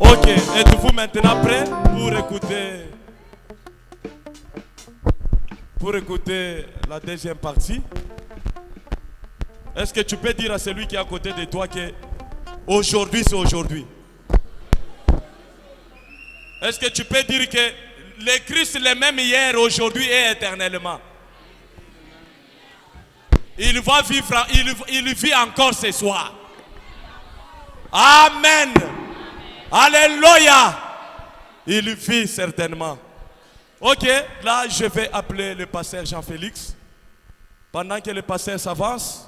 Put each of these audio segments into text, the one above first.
Ok, êtes-vous maintenant prêt pour écouter la deuxième partie? Est-ce que tu peux dire à celui qui est à côté de toi que aujourd'hui c'est aujourd'hui? Est-ce que tu peux dire que le Christ est le même hier, aujourd'hui et éternellement? Il va vivre, il vit encore ce soir. Amen. Alléluia. Il vit certainement. Ok, là je vais appeler le pasteur Jean-Félix. Pendant que le pasteur s'avance.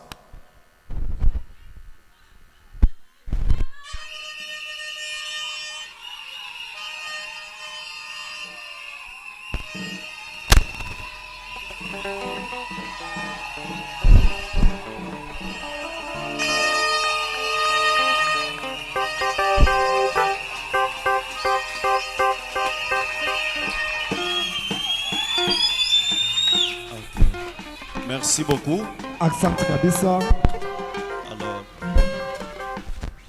Merci beaucoup. Asante kabisa. Alors,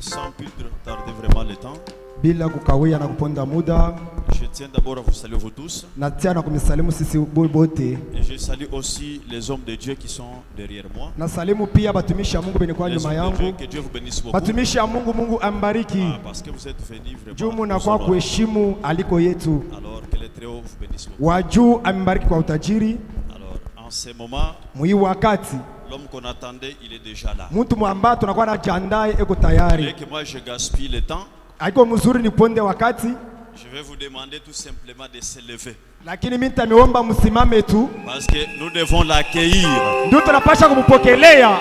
sans plus tarder vraiment le temps, Bila kukawia na kuponda muda, je tiens d'abord à vous saluer vous tous. natia na kumisalimu sisi bote. Et je salue aussi les hommes de Dieu qui sont derrière moi. Nasalimu pia batumishi ya Mungu benye kwa Les nyuma hommes de Dieu, yangu. que Dieu vous bénisse beaucoup. Batumishi ya Mungu, Mungu ambariki. Ah, parce que vous êtes venus Juu vraiment. na kwa kuheshimu aliko yetu. Alors que les très hauts vous bénissent beaucoup. Wa juu ambariki kwa utajiri. Alors, en ce moment, Mwi wakati l'homme qu'on attendait, il est déjà là. mtu mwamba tunakuwa na jiandae eko Et tayari. que moi je gaspille le temps, Haiko mzuri ni ponde wakati, je vais vous demander tout simplement de se lever. lakini mimi nitamiomba msimame tu. Parce que nous devons l'accueillir. Ndio tunapasha kumpokelea.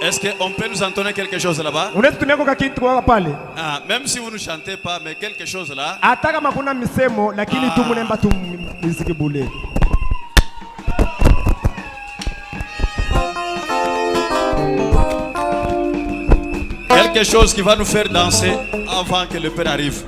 Est-ce qu'on peut nous entonner quelque chose là-bas? Unaweza tumiako kakitu kwa pale. Ah, même si vous ne chantez pas, mais quelque chose là. Hata kama kuna misemo lakini tu munemba tu muziki bule. Quelque chose qui va nous faire danser avant que le Père arrive.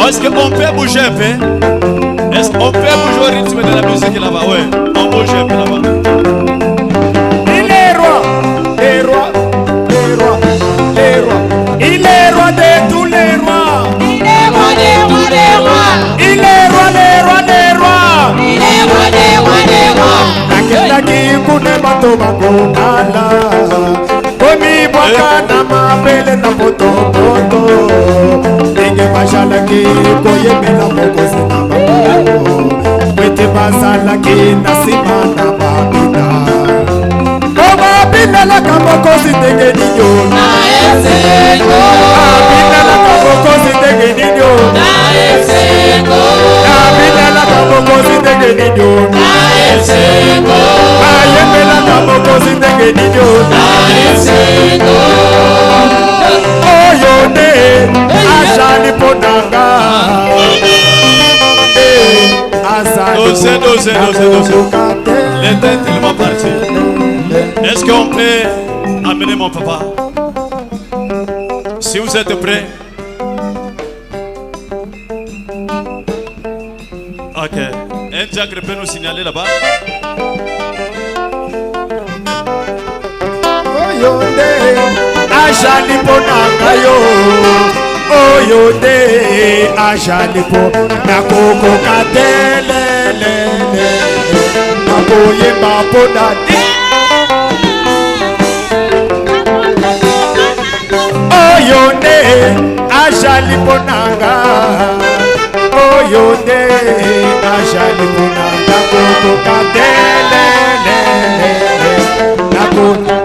Est-ce qu'on peut bouger un peu? Est-ce qu'on peut bouger au rythme de la musique là-bas? Ouais, on bouge un peu là-bas. Il est roi, les rois, les rois, les rois. Il est roi de tous les rois. Il est roi des rois des rois. Il est roi des rois des rois. Il est roi des rois des rois. Nakendaki kune bato bakokala. Komi bwaka na mabele na potopoto. Ndenge bazalaki koyebela mokozi na bango. Kwete bazalaki na nsima na babina. Kobabinelaka mokozi ndenge nini yo. Na esengo. Abinelaka mokozi ndenge nini yo. Na esengo. Abinelaka mokozi ndenge nini yo. Na esengo. Ayembelaka mokozi ndenge nini yo. Na esengo. Oyo nde azali ponanga. Dosez. Le temps est tellement parti. Est-ce qu'on peut amener mon papa? Si vous êtes prêts. Ok. Un diacre peut nous signaler là-bas. Oyo nde azali ponanga yo. Oyo nde azali ponanga kokoka telele. Nakoyeba ponani. Oyo nde azali ponanga. Oyo nde azali ponanga kokoka telele.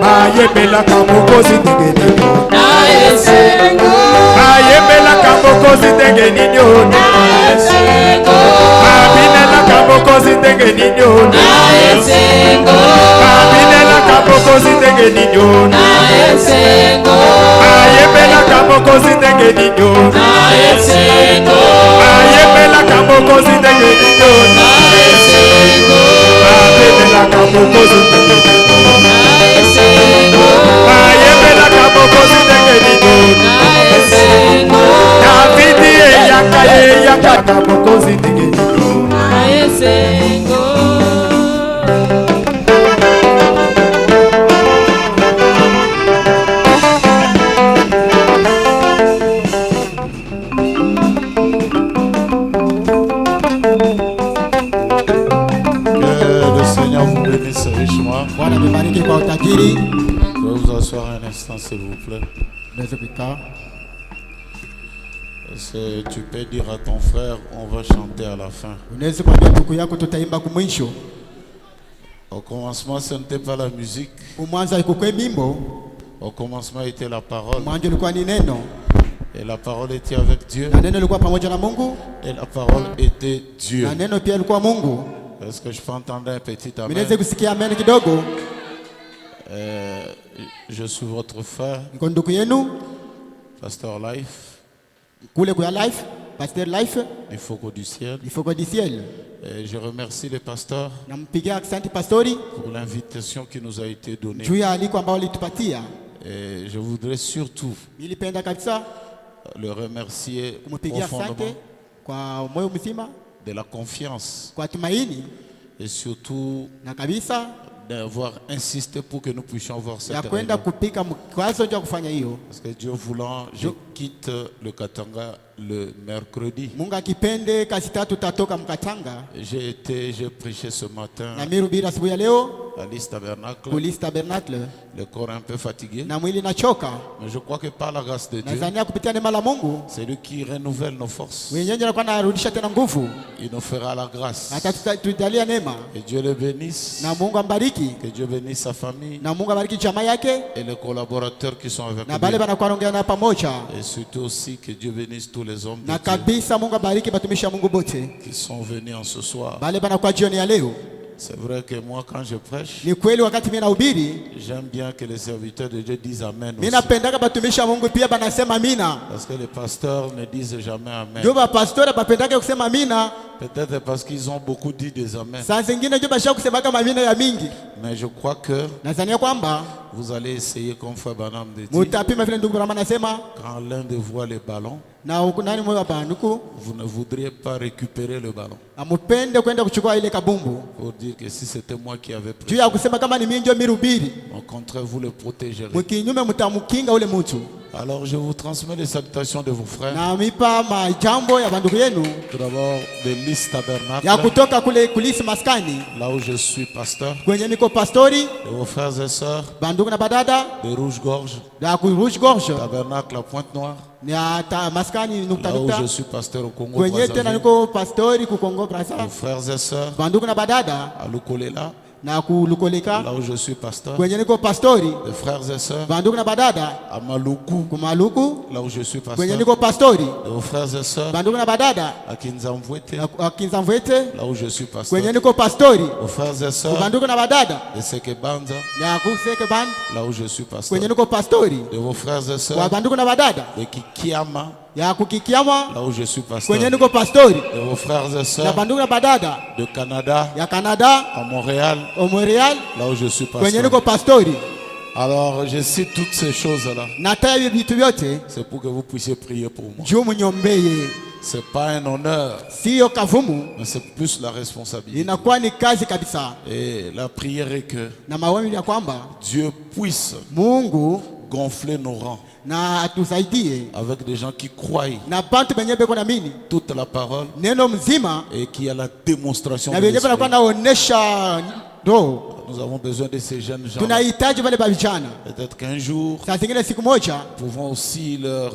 Bayebelaka mokozi ndenge nini yo. Na esengo. Bayebelaka mokozi ndenge nini yo. Na esengo. Babinelaka mokozi ndenge nini yo. Na esengo. Babinelaka mokozi ndenge nini yo. Na esengo. Bayebelaka mokozi ndenge nino na esengo ayembelaka mokonzi ndenge nino na esengo abebelaka mokonzi ndenge nino na esengo ayembelaka mokonzi ndenge nino na esengo davidi eyaka mokonzi ndenge nino na esengo Richement. Bwana amebariki kwa utajiri. Je vais vous asseoir un instant, s'il vous plaît. Unaweza kukaa. Tu peux dire à ton frère, on va chanter à la fin. Unaweza kuambia ndugu yako tutaimba kumwisho. Au commencement, ce n'était pas la musique. Mwanzo haikuwa mimbo. Au commencement était la parole. Mwanzo ilikuwa ni neno. Et la parole était avec Dieu. Na neno lilikuwa pamoja na Mungu. Et la parole était Dieu. Na neno pia lilikuwa Mungu. Est-ce que je peux entendre un petit amen? Minaweza kusikia amen kidogo. Je suis votre frère, Niko ndugu yenu Pasteur Life, kule kwa life, Pasteur Life, du Fogo du Ciel. il faut que du ciel. Et je remercie les pasteurs Nampigia asante pastori pour l'invitation qui nous a été donnée. juu ya aliko ambao alitupatia. Et je voudrais surtout Nilipenda kabisa le remercier kumpigia asante profondément kwa moyo mzima, de la confiance kwa tumaini et surtout na kabisa d'avoir insisté pour que nous puissions voir cette ya kwenda réunion. kupika mkwazo ndio kufanya hiyo. Parce que Dieu voulant, je quitte le Katanga le mercredi. Mungu akipende kazi tatu tutatoka Mkatanga J'ai prêché ce matin na mirubira asubuhi ya leo à l'East Tabernacle, kulisi tabernacle le corps un peu fatigué. na mwili nachoka. Mais je crois que par la grâce de Dieu, Nadhania kupitia neema la Mungu c'est lui qui renouvelle nos forces. mwenyewe anakuwa anarudisha tena nguvu, Il nous fera la grâce. atatujalia neema. Que Dieu le bénisse. Na Mungu ambariki, Que Dieu bénisse sa famille na Mungu abariki jamaa yake et les collaborateurs qui sont avec na bale lui. banakuwa naongea na pamoja, Et surtout aussi que Dieu bénisse tous les hommes de na Dieu kabisa Mungu abariki batumishi wa Mungu bote qui sont venus en ce soir. bale banakuwa jioni ya leo. C'est vrai que moi, quand je prêche, Ni kweli wakati mimi nahubiri, j'aime bien que les serviteurs de Dieu disent Amen mimi aussi. napendaka batumishi wa Mungu pia banasema amina. Parce que les pasteurs ne disent jamais Amen. Ndio bapastora bapendaka kusema amina. Peut-être parce qu'ils ont beaucoup dit des Amen. Saa zingine ndio basha kusema kama amina ya mingi. Mais je crois que Nadhania kwamba vous allez essayer, comme Frère Branham de dire, mutapima vile ndugu Brahma anasema, quand l'un de vous a les ballons, na nani mmoja wa banduku vous ne voudriez pas récupérer le ballon. amupende kwenda kuchukua ile kabumbu Pour dire que si c'était moi qui avais juu pris, ya kusema kama ni mimi ndio mirubiri, au contraire, vous le protégerez. mkinyume mtamukinga ule mtu. Alors je vous transmets les salutations de vos frères. Na mipa majambo ya bandugu yenu Tout d'abord de l'East ya Tabernacle, kutoka kule kulisi maskani là où je suis pasteur, kwenye niko pastori, de vos frères et sœurs bandugu na badada de Rouge-Gorge, ya ku Rouge Gorge Tabernacle à Pointe-Noire, na maskani nukta là où nukta je suis pasteur au Congo, kwenye tena Brazzaville, niko pastori ku Kongo vos Brazza, frères et sœurs bandugu na badada à Lukolela, na kulukoleka là où je suis pasteur, kwenye niko pastori, de frères et sœurs bandugu na badada à Maluku, kumaluku là où je suis kwenye pasteur, niko pastori, de vos frères et sœurs bandugu na badada à Kinzamvwete, na Kinzamvwete là où je suis kwenye pasteur, niko pastori, aux frères et sœurs bandugu na badada de Sekebanza, ya kuseke band là où je suis pasteur, kwenye niko pastori, de vos frères et kwa sœurs bandugu na badada de Kikiama, ya kukikiama là où je suis pasteur, kwenye niko pastori, de vos frères et na sœurs bandugu na badada de Canada, ya Canada à Montréal, o Montreal là où je suis kwenye pasteur. niko pastori. Alors, je cite toutes ces choses-là. Nataja hivi vitu vyote C'est pour que vous puissiez prier pour moi. juu mnyombeye, C'est pas un honneur, siyo kavumu, mais c'est plus la responsabilité. inakuwa ni kazi kabisa. Et la prière est que Na maombi ya kwamba Dieu puisse Mungu gonfler nos rangs na atusaidie avec des gens qui croient na bantu benye beko naamini toute la parole neno mzima et qui a la démonstration na de benye banakuwa l'esprit. naonesha roho. Nous avons besoin de ces jeunes gens. Tunahitaji wale bavijana, Peut-être qu'un jour, saa zingine siku moja nous pouvons aussi leur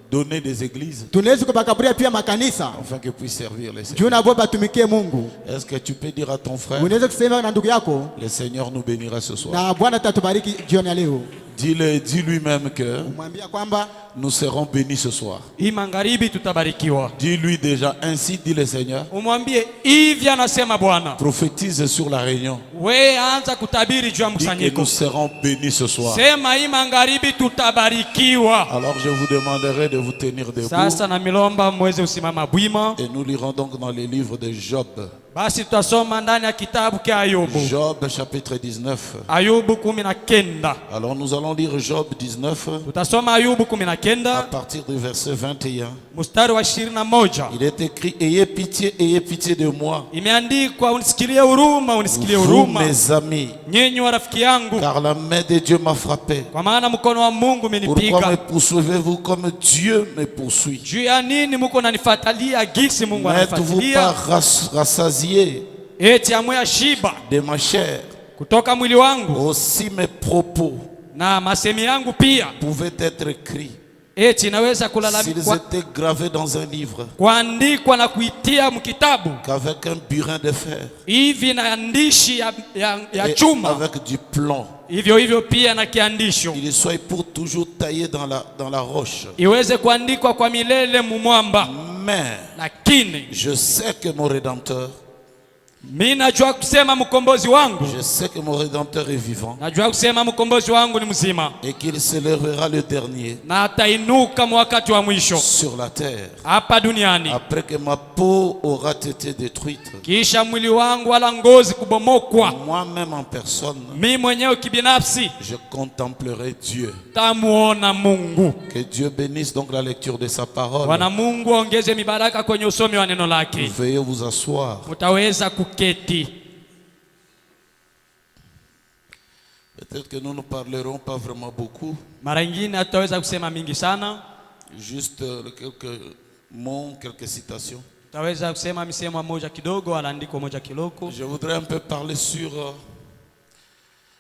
donner des églises tunaweza kubakaburia pia makanisa afin qu'ils puissent servir les juu Seigneurs. nabo batumikie Mungu. Est-ce que tu peux dire à ton frère, Unaweza kusema na ndugu yako, le Seigneur nous bénira ce soir. na Bwana atatubariki jioni ya leo. Dis-lui même que Mwambia kwamba nous serons bénis ce soir. hii magharibi tutabarikiwa. Dis-lui déjà, ainsi dit le Seigneur. Umwambie hivi anasema Bwana. Prophétise sur la réunion. We anza kutabiri juu ya Dis que mkusanyiko. nous serons bénis ce soir. Sema hii magharibi tutabarikiwa. Alors je vous demanderai de vous tenir debout. Sasa na milomba mweze usimama bwima. Et nous lirons donc dans les livres de Job. Basi tutasoma ndani ya kitabu cha Ayubu. Job chapitre 19. Ayubu 19. Alors nous allons lire Job 19 Tutasoma Ayubu à 19 partir du verset 21. mstari wa 21. Il est écrit, ayez pitié de moi, Imeandikwa unisikilie huruma, unisikilie vous huruma. mes amis, Nyinyi wa rafiki yangu, car la main de Dieu m'a frappé. kwa maana mkono wa Mungu Pourquoi me umenipiga. poursuivez-vous comme Dieu me poursuit? Juu ya nini mko nanifuatilia gisi Mungu N'êtes-vous anafuatilia? pas rassasié Eti amwe shiba de ma chair? kutoka mwili wangu Aussi mes propos na masemi yangu pia. pouvaient être écrits Eti naweza s'ils kulalamika étaient gravés dans un livre kuandikwa na kuitia mkitabu qu'avec un burin de fer hivi na andishi ya et chuma, avec du plomb. hivyo hivyo pia na kiandisho Il soit pour toujours taillé dans la roche. iweze kuandikwa kwa milele mumwamba. Mais Lakini je sais que mon Rédempteur, mimi najua kusema mkombozi wangu, je sais que mon Rédempteur est vivant najua kusema mkombozi wangu ni mzima et qu'il s'élèvera le dernier na atainuka wakati wa mwisho sur la terre hapa duniani, après que ma peau aura été détruite. kisha mwili wangu wala ngozi kubomokwa. Moi-même en personne, Mimi mwenyewe kibinafsi je contemplerai Dieu. tamuona Mungu. Que Dieu bénisse donc la lecture de sa parole. Bwana Mungu aongeze mibaraka kwenye usomi wa neno lake. Veuillez vous asseoir. Mutaweza kuketi. Peut-être que nous ne parlerons pas vraiment beaucoup, Mara nyingine hatutaweza kusema mingi sana, juste quelques mots, quelques citations. tutaweza kusema misemo moja kidogo wala andiko moja kiloko. Je voudrais un peu parler sur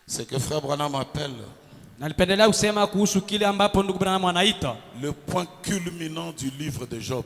ce que Frère Branham appelle Nalipendelea kusema kuhusu kile ambapo ndugu Branham anaita le point culminant du livre de Job.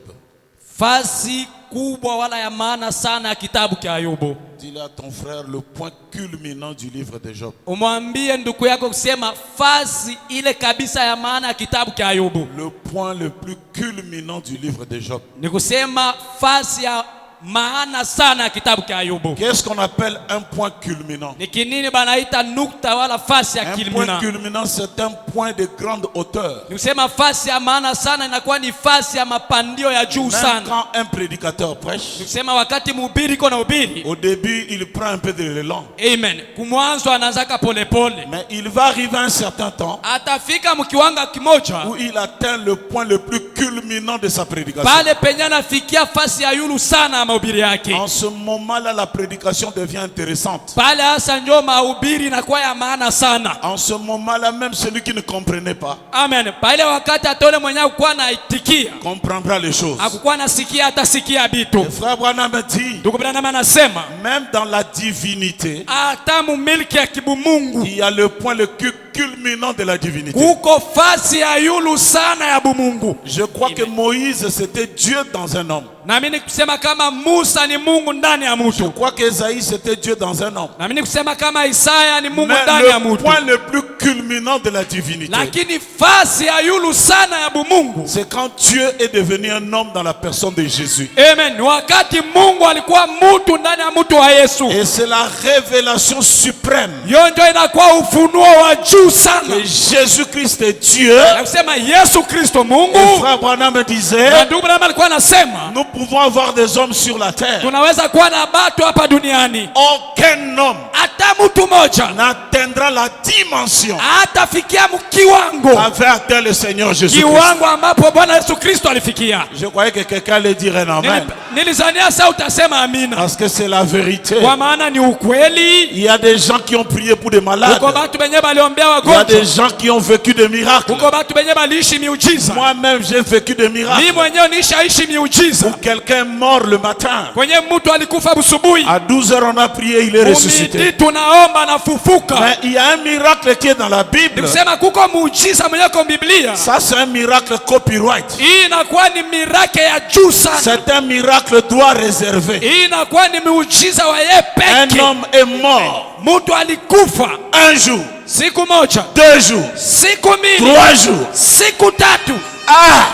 fasi kubwa wala ya maana sana ya kitabu cha Ayubu. Dis-le à ton frère, le point culminant du livre de Job. Umwambie ndugu yako kusema fasi ile kabisa ya maana ya kitabu cha Ayubu. Le point le plus culminant du livre de Job. Ni kusema fasi ya maana sana ya kitabu cha Ayubu. Qu'est-ce qu'on appelle un point culminant? Ni kinini banaita nukta wala fasi ya Un point kilmina? culminant, c'est un point de grande hauteur. Ni kusema fasi ya maana sana inakuwa ni fasi ya mapandio ya juu Même sana. quand un prédicateur prêche, Ni kusema wakati mhubiri iko na ubiri, au début, il prend un peu de l'élan. amen, kumwanzo anaanzaka polepole, Mais il va arriver un certain temps atafika mkiwanga kimoja où il atteint le point le plus culminant de sa prédication. pale penye anafikia fasi ya yulu sana ya mahubiri yake. En ce moment-là, la prédication devient intéressante. Pale hasa ndio mahubiri inakuwa ya maana sana. En ce moment-là, même celui qui ne comprenait pas Amen. Pale wakati atole mwenye akukuwa naitikia, comprendra les choses. akukuwa nasikia, atasikia bitu. Le frère Branham dit, Ndugu Branham anasema même dans la divinité, hata mumiliki ya kibumungu il y a le point le plus culminant de la divinité. kuko fasi ya yulu sana ya bumungu. Je crois que Moïse, c'était Dieu dans un homme. Na mimi kusema kama Musa ni Mungu ndani ya Je mtu. crois qu'Ésaïe, c'était Dieu dans un homme. Na mimi kusema kama Isaya ni Mungu Mais ndani ya le mtu. point le plus culminant de la divinité, Lakini fasi ya yulu sana ya bumungu, c'est quand Dieu est devenu un homme dans la personne de Jésus. amen, ni wakati Mungu alikuwa mtu ndani ya mtu wa Yesu. Et c'est la révélation suprême Hiyo ndio inakuwa ufunuo wa juu sana. que Jésus-Christ est Dieu. Na kusema Yesu Kristo Et Mungu. frère Branham me Na disait, ndugu Branham alikuwa anasema nous pouvons avoir des hommes sur la terre. tunaweza kuwa na batu hapa duniani, Aucun homme hata mtu moja n'atteindra la dimension hatafikia mkiwango qu'avait atteint le Seigneur Jésus-Christ. kiwango ambapo Bwana Yesu Kristo alifikia. Je croyais que quelqu'un allait dire un amen. Nilizania sasa utasema amina, Parce que c'est la vérité. kwa maana ni ukweli. Il y a des gens qui ont prié pour des malades. Uko batu benye baliombea Il y a des wagonjwa, gens qui ont vécu des miracles. uko batu benye baliishi miujiza. Moi-même, j'ai vécu des Mimi miracles. mwenyewe nishaishi miujiza. Quelqu'un est mort le matin. Kwenye mtu alikufa busubuhi, À 12 heures, on a prié, il est ressuscité. umiti tunaomba na fufuka. Mais il y a un miracle qui est dans la Bible. Nikusema kuko muujiza mwenye kwa Biblia. Ça, c'est un miracle copyright. Hii inakuwa ni mirake ya juu sana. C'est un miracle droit réservé. Hii inakuwa ni muujiza wa yeye Un peke. homme est mort Mtu alikufa un jour siku moja, 2 jours, siku mbili, 3 jours. siku tatu. Ah!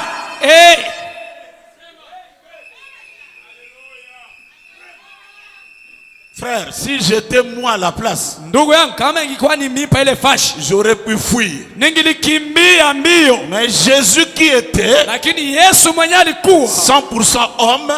Frère, si j'étais moi à la place, Ndugu yangu, kama ingekuwa ni mimi pa ile fashi, j'aurais pu fuir. ningilikimbia mbio. Mais Jésus qui était Lakini Yesu mwenyewe alikuwa 100% homme,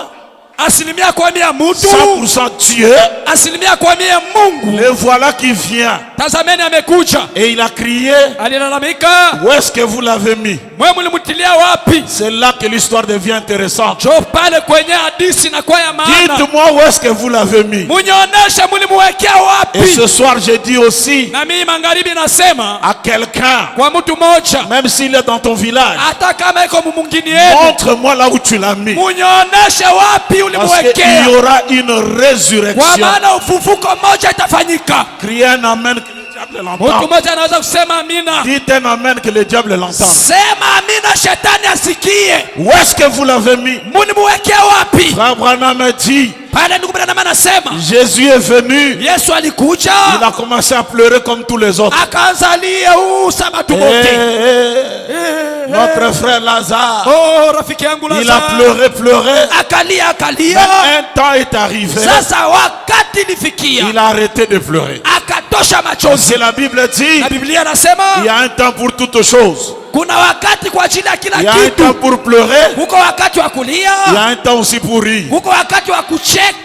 asilimia kwa mia mtu, 100% Dieu, asilimia kwa mia Mungu. le voilà qui vient. Tazameni amekuja. Et il a crié, Alilalamika, où est-ce que vous l'avez mis? mwe mlimutilia wapi? C'est là que l'histoire devient intéressante. Jo pale kwenye hadithi na kwa ya maana. Dites-moi où est-ce que vous l'avez mis. Munioneshe mlimuwekea Et wapi? ce soir, je dis aussi Na mimi magharibi nasema à quelqu'un, kwa mtu mmoja, même s'il est dans ton village, hata kama iko mumungini yenu, montre-moi là où tu l'as mis. munioneshe wapi Parce qu'il ulimuwekea. y aura une Kwa résurrection. maana ufufuko mmoja itafanyika. Criez un amen que le diable Mtu l'entende. mmoja anaweza kusema amina. Dites un amen que le diable l'entende. Sema amina, shetani asikie. Où est-ce que vous l'avez mis? Munimuwekea wapi? Frère Branham dit, Pale ndugu Branham anasema Jésus est venu. Yesu alikuja, Il a commencé à pleurer comme tous les autres. akaanzalia sabatu Eh, wote. notre frère Lazare, Oh, rafiki yangu il a Lazaro pleuré. akalia Mais akalia. un temps est arrivé. Sasa wakati ilifikia, Il a arrêté de pleurer. akatosha machozi. C'est la Bible dit, Na Biblia anasema il y a un temps pour toutes choses. kuna wakati kwa ajili ya kila Il y a un temps kitu. pour pleurer. Kuko wakati wa kulia, Il y a un temps aussi pour rire. kuko wakati wa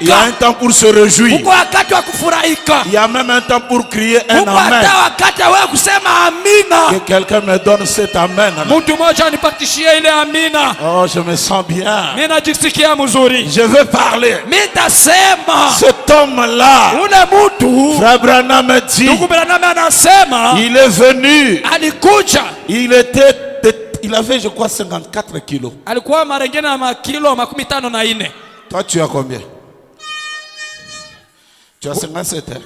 Il y a un kucheka, temps pour se réjouir. kuko wakati wa kufurahika, Il y a même un temps pour crier un kuko amen. hata wakati wa wewe kusema Que amina. quelqu'un me donne cet amen. Mtu mmoja anipatishie ile amina. Oh, je me sens bien. Mimi najisikia mzuri. Je veux parler. Mimi tasema Cet homme-là, ule mtu, Frère Branham me dit, ndugu Branham anasema il est venu. alikuja, Il avait, je crois, 54 kilos. alikuwa mara nyingine na makilo 54. Toi, tu as combien? Tu as 57, hein?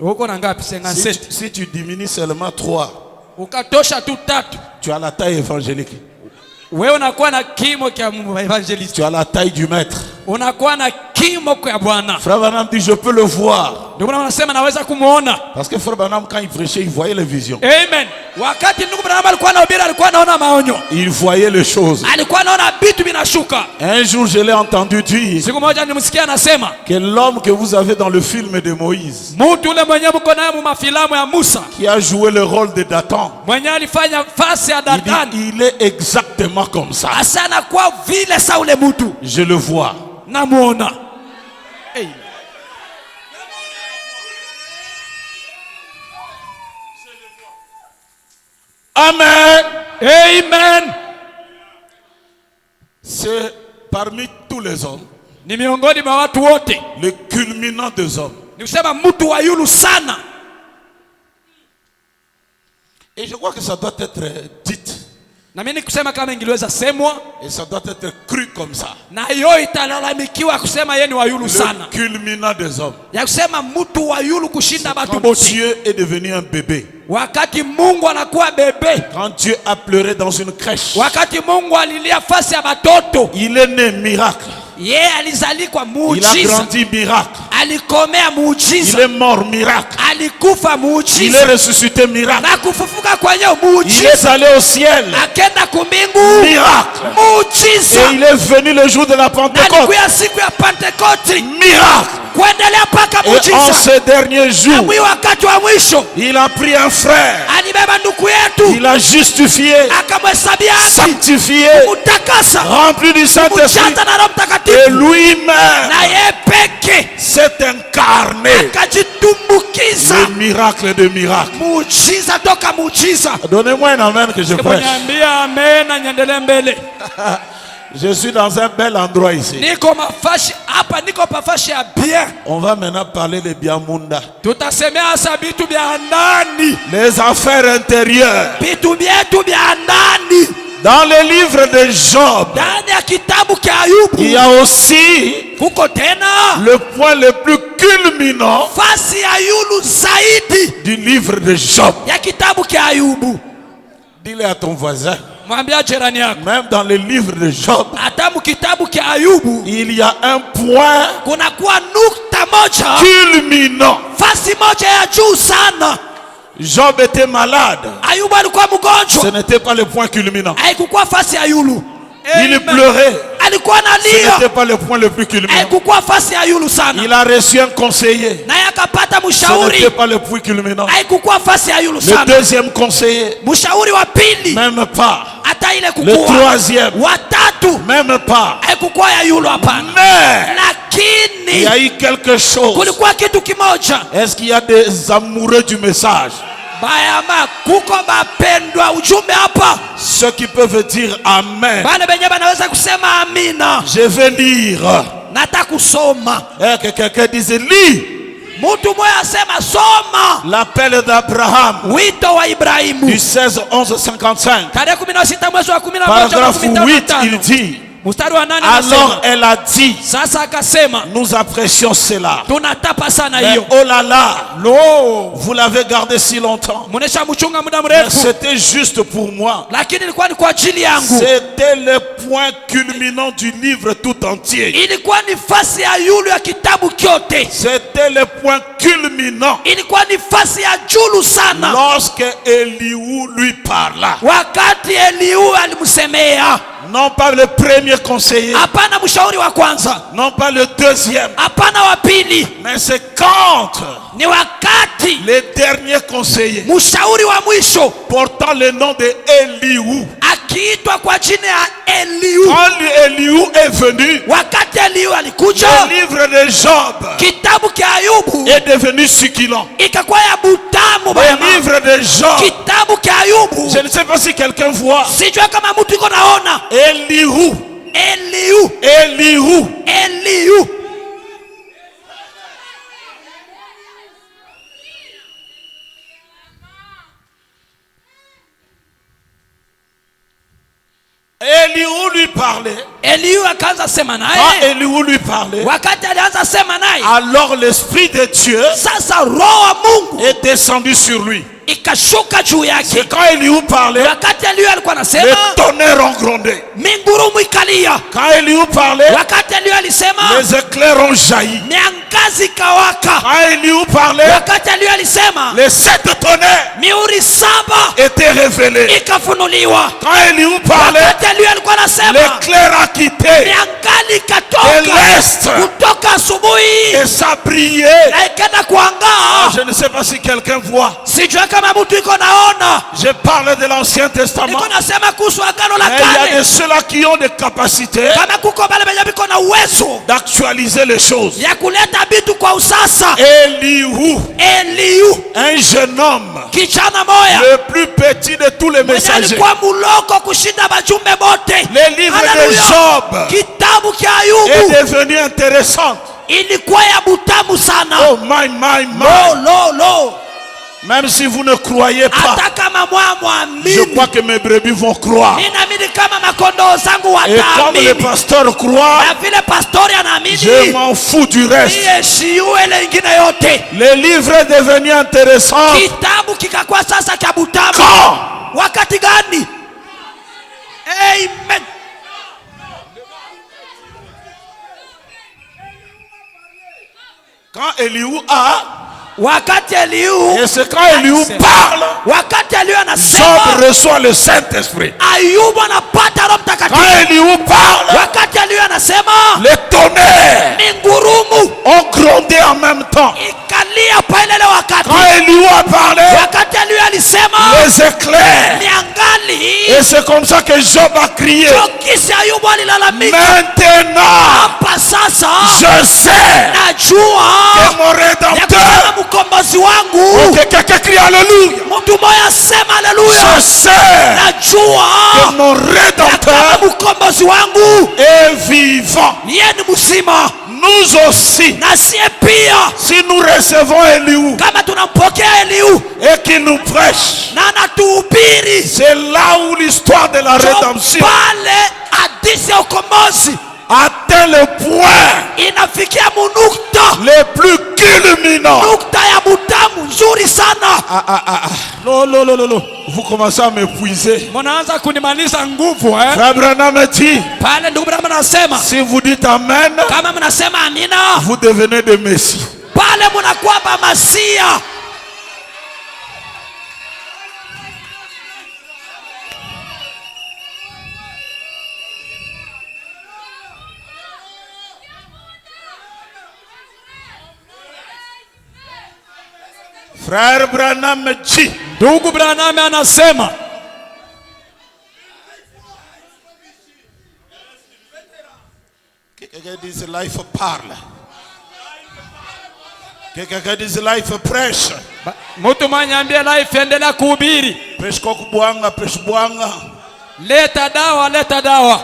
Uko na ngapi? Si 57. si tu diminues seulement 3, Ukatosha tu tatu, tu as la taille évangélique. wewe unakuwa na kimo cha evangelist, Tu as la taille du maître. unakuwa na kimo kwa Bwana. Frère Branham dit, je peux le voir. Ndugu Branham anasema naweza kumuona. Parce que Frère Branham, quand il prêchait, il voyait les visions. Amen. Wakati ndugu Branham alikuwa anahubiri, alikuwa anaona maonyo, Il voyait les choses. alikuwa anaona vitu vinashuka. Un jour, je l'ai entendu dire Siku moja nimsikia anasema, que l'homme que vous avez dans le film de Moïse, mtu ule mwenye mko naye mu mafilamu ya Musa, qui a joué le rôle de Dathan, mwenye alifanya fasi ya il Datani, dit, il est exactement comme ça. asana kwa vile sa ule mtu Je le vois. namuona. Hey. Amen. Amen. C'est parmi tous les hommes, Ni miongoni mwa watu wote, le culminant des hommes. ni kusema mtu wa yulu sana. Et je crois que ça doit être dit. Na mimi kusema kama ingiliweza semwa, Et ça doit être cru comme ça. na hiyo italalamikiwa kusema yeye ni wa yulu sana. Le culminant des hommes. Ya kusema mtu wa yulu kushinda watu Quand wote. Dieu est devenu un bébé, Wakati Mungu anakuwa bebe, quand Dieu a pleuré dans une crèche, wakati Mungu alilia fasi ya batoto, il est né miracle. yeye alizalikwa Il a muujiza, grandi miracle. alikomea Il muujiza, est mort miracle. alikufa Il est muujiza ressuscité miracle. na kufufuka kwenye Il est muujiza, allé au ciel. akenda kumbingu Miracle. muujiza, Et il est venu le jour de la na Pentecôte. alikuya siku ya Pentekoti Miracle. kuendelea mpaka Et en muujiza. ces derniers Na jours, mwi wakati wa mwisho il a pris un frère. alibeba ndugu yetu, Il a justifié, akamhesabia haki, sanctifié, kutakasa, rempli du Saint-Esprit. kujaza na Roho Et Mtakatifu, lui-même na yeye peke s'est incarné. akajitumbukiza Le miracle de miracle. muujiza toka muujiza. Donnez-moi un amen que je prêche. Niambia amen na niendelee mbele. Je suis dans un bel endroit ici. Niko mafashi hapa, niko pafashi ya bien. On va maintenant parler de Biamunda. Tutasemea hasa vitu vya ndani, Les affaires intérieures. vitu vyetu vya ndani. Dans le livre de Job, Ndani ya kitabu cha il y Ayubu a aussi kuko tena le point le plus culminant fasi ya yulu zaidi du livre de Job. ya kitabu cha Ayubu. Dis-le à ton voisin. Mwambia jirani yako, Même dans le livre de Job, hata mkitabu cha Ayubu il y a un point kunakuwa nukta moja, culminant. fasi moja ya juu sana. Job était malade. Ayubu alikuwa Ce mgonjwa, n'était pas le point culminant. haikukuwa fasi ya yulu. Il Amen. pleurait. Alikuwa Ce analia, n'était pas le point le plus culminant. haikukuwa fasi ya yulu sana. Il a reçu un conseiller. Naye akapata Ce mshauri, n'était pas le point culminant. haikukuwa fasi ya yulu Le sana. deuxième conseiller, Mshauri wa pili, même pas. hata ile Le kukua. troisième, Watatu, même pas. haikukuwa ya yulu, hapana. Mais il y a Lakini eu quelque chose. kulikuwa kitu kimoja. Est-ce qu'il y a des amoureux du message? Bayama, kuko bapendwa ujumbe hapa. Ceux qui peuvent dire Amen. Bale benye banaweza kusema amina. Je vais lire. Nataka kusoma. Que quelqu'un dise lis. Mtu mmoja asema soma. L'appel d'Abraham Wito wa Ibrahimu. du 16-11-55. Tarehe 16 mwezi wa 11 Paragraphe 8, il dit. Mstari wa 8 Alors anasema. elle a dit, Sasa akasema nous apprécions cela. tunatapa sana Mais hiyo. oh là là, Lo, vous l'avez gardé si longtemps. munesha mchunga muda Mais mrefu. c'était juste pour moi. Lakini ilikuwa ni kwa ajili yangu. C'était le point culminant du livre tout entier. Ilikuwa ni fasi ya yulu ya kitabu kyote. C'était le point culminant Ilikuwa ni fasi ya julu sana. lorsque Elihu lui parla. Wakati Eliu alimsemea, Non pas le premier conseiller, hapana mshauri wa kwanza, non pas le deuxième, hapana wa pili, mais c'est quand ni wakati le dernier conseiller mshauri wa mwisho portant le nom de Elihu. akiitwa kwa jina ya Eliu. Quand Elihu est venu, Wakati Eliu alikuja, le livre de Job kitabu kia Ayubu est devenu succulent. ikakuwa ya butamu Le bayama. livre de Job, Kitabu kia Ayubu, je ne sais pas si quelqu'un voit. sijua kama mtu iko naona. Elihu, Eliu, Elihu. Eliu. Elihu lui parlait. Eliu akaanza sema Quand naye. Elihu lui parlait, Wakati alianza sema naye, alors l'Esprit de Dieu sasa roho wa Mungu est descendu sur lui. ikashuka juu C'est yake. quand Elihu parlait, Wakati Eliu alikuwa le anasema, tonnerre ont grondé. mingurumu ikalia. Quand Elihu parlait, Wakati Eliu alisema, les éclairs ont jailli. miangazi ikawaka. Quand Elihu parlait, Wakati Eliu alisema, les 7 tonnerres mihuri 7 étaient révélés. ikafunuliwa. Quand Elihu parlait, Wakati Eliu alikuwa anasema, l'éclair a quitté miangali de ikatoka l'est kutoka asubuhi et ça brillait. na ikaenda kuangaa. Je ne sais pas si quelqu'un voit. Sijua kama mtu iko naona. Je parle de l'Ancien Testament. Niko nasema kuhusu agano la Mais il y a de kale. ceux-là qui ont des capacités Kama kuko bale benye biko na uwezo d'actualiser les choses. ya kuleta vitu kwa usasa. Elihu, Eliu, un jeune homme, kijana moya le plus petit de tous les mwenye messagers. alikuwa muloko kushinda bajumbe bote. Le livre de Haleluya. Job Kitabu kia est Ayubu devenu intéressant. ilikuwa ya butamu sana. Oh my, my, Lo, my. lo, lo. Même si vous ne croyez pas, Hata kama mwa je mwamini, crois que mes brebis vont croire. ninaamini kama makondoo zangu Et comme le wataamini. pasteur croit, Na vile pastori je anaamini, m'en fous du reste. iye shiu ile ingine yote. Le livre est devenu intéressant. Kitabu kikakuwa sasa cha butamu. Quand Wakati gani? Amen. Quand Elihu a, Wakati Eliu, et c'est quand Elihu parle, wakati Eliu Job anasema, reçoit le Saint-Esprit. Ayubu anapata Roho Quand Mtakatifu. Elihu parle, Wakati Eliu anasema, les tonnerres mingurumu ont grondé en même temps. ikalia pa ile wakati. Quand Elihu a parlé, Wakati Eliu alisema, les éclairs. niangali. Et c'est comme ça que Job a crié. Kisi Ayubu alilalamika. Maintenant, Hapa sasa je sais najua que mon ya Rédempteur. kusema mkombozi wangu. Ok, quelqu'un crie Alléluia. Mtu moya sema haleluya. Je sais Najua que mon ya kama Rédempteur mkombozi wangu est vivant. yeye ni mzima. Nous aussi, Na sie pia si nous recevons Elihu kama tunampokea Eliu et qu'il nous prêche, na anatuhubiri, c'est là où l'histoire de la rédemption pale hadithi ya ukombozi atteint le point inafikia munukta, le plus culminant. nukta ya butamu nzuri sana. Lo. Vous commencez à m'épuiser. Mnaanza kunimaliza nguvu Frère Branham dit, pale. Ndugu Branham anasema si vous dites Amen, kama mnasema amina, vous devenez des messies. pale mnakuwa bamasia. Frère Branham dit, Ndugu Branham anasema quelqu'un dit life parle. Quelqu'un dit life prêche. mtu mwenye ambie life endelea kuhubiri. Prêche kokubwanga, prêche bwanga. Leta dawa, leta dawa.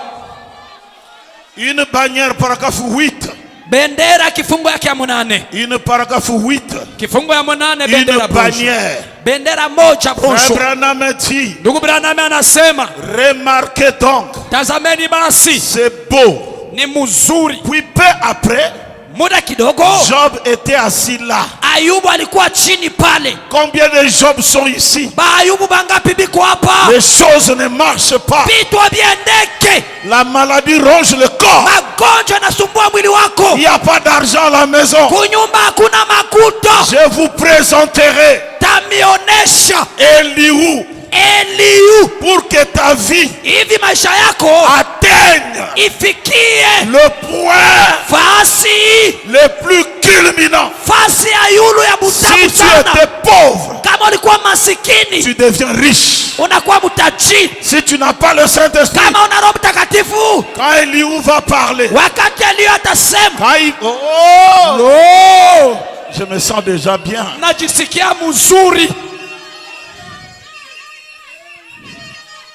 Une bannière paragraphe 8. Bendera kifungo yake ya 8. Une paragraphe 8. Kifungo ya 8 Une bendera bannière. Bendera moja Frère posho. Branham dit, Ndugu Branham anasema, remarquez donc, tazameni basi, c'est beau. ni mzuri. Puis peu après, Muda kidogo Job était assis là. Ayubu alikuwa chini pale. Combien de Job sont ici? Ba Ayubu bangapi biko hapa? Les choses ne marchent pas. Vitu haviendeke. La maladie ronge le corps. Magonjwa yanasumbua mwili wako. Il n'y a pas d'argent à la maison. Kunyumba hakuna makuto. Je vous présenterai Tamionesha Elihu Eliu pour que ta vie hivi maisha yako atteigne ifikie le point fasi le plus culminant. fasi ya yulu ya Si mutamu tu étais sana. pauvre, Kama ulikuwa masikini tu deviens riche. unakuwa mtajiri. Si tu n'as pas le Saint-Esprit, Kama una Roho Mtakatifu, quand Elihu va parler, wakati Eliu atasema, quand il... Oh, no, je me sens déjà bien. najisikia mzuri.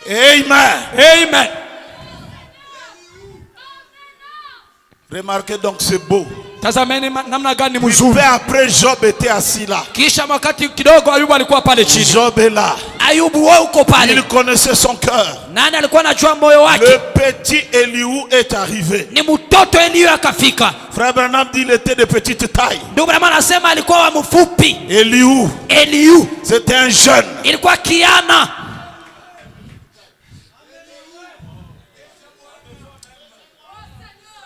Amen. Amen. Remarquez donc, c'est beau. Tazameni namna gani Peu mzuri. après, Job était assis là. Kisha wakati kidogo Ayubu alikuwa pale chini. Job est là. Ayubu wewe uko Il pale. connaissait son cœur. Nani alikuwa anajua moyo wake? Le petit Elihu est arrivé. Ni mtoto Eliu akafika. Frère Branham dit qu'il était de petite taille. Ndugu Branham anasema alikuwa wa mfupi. Elihu, Eliu c'était un jeune. ilikuwa kiana.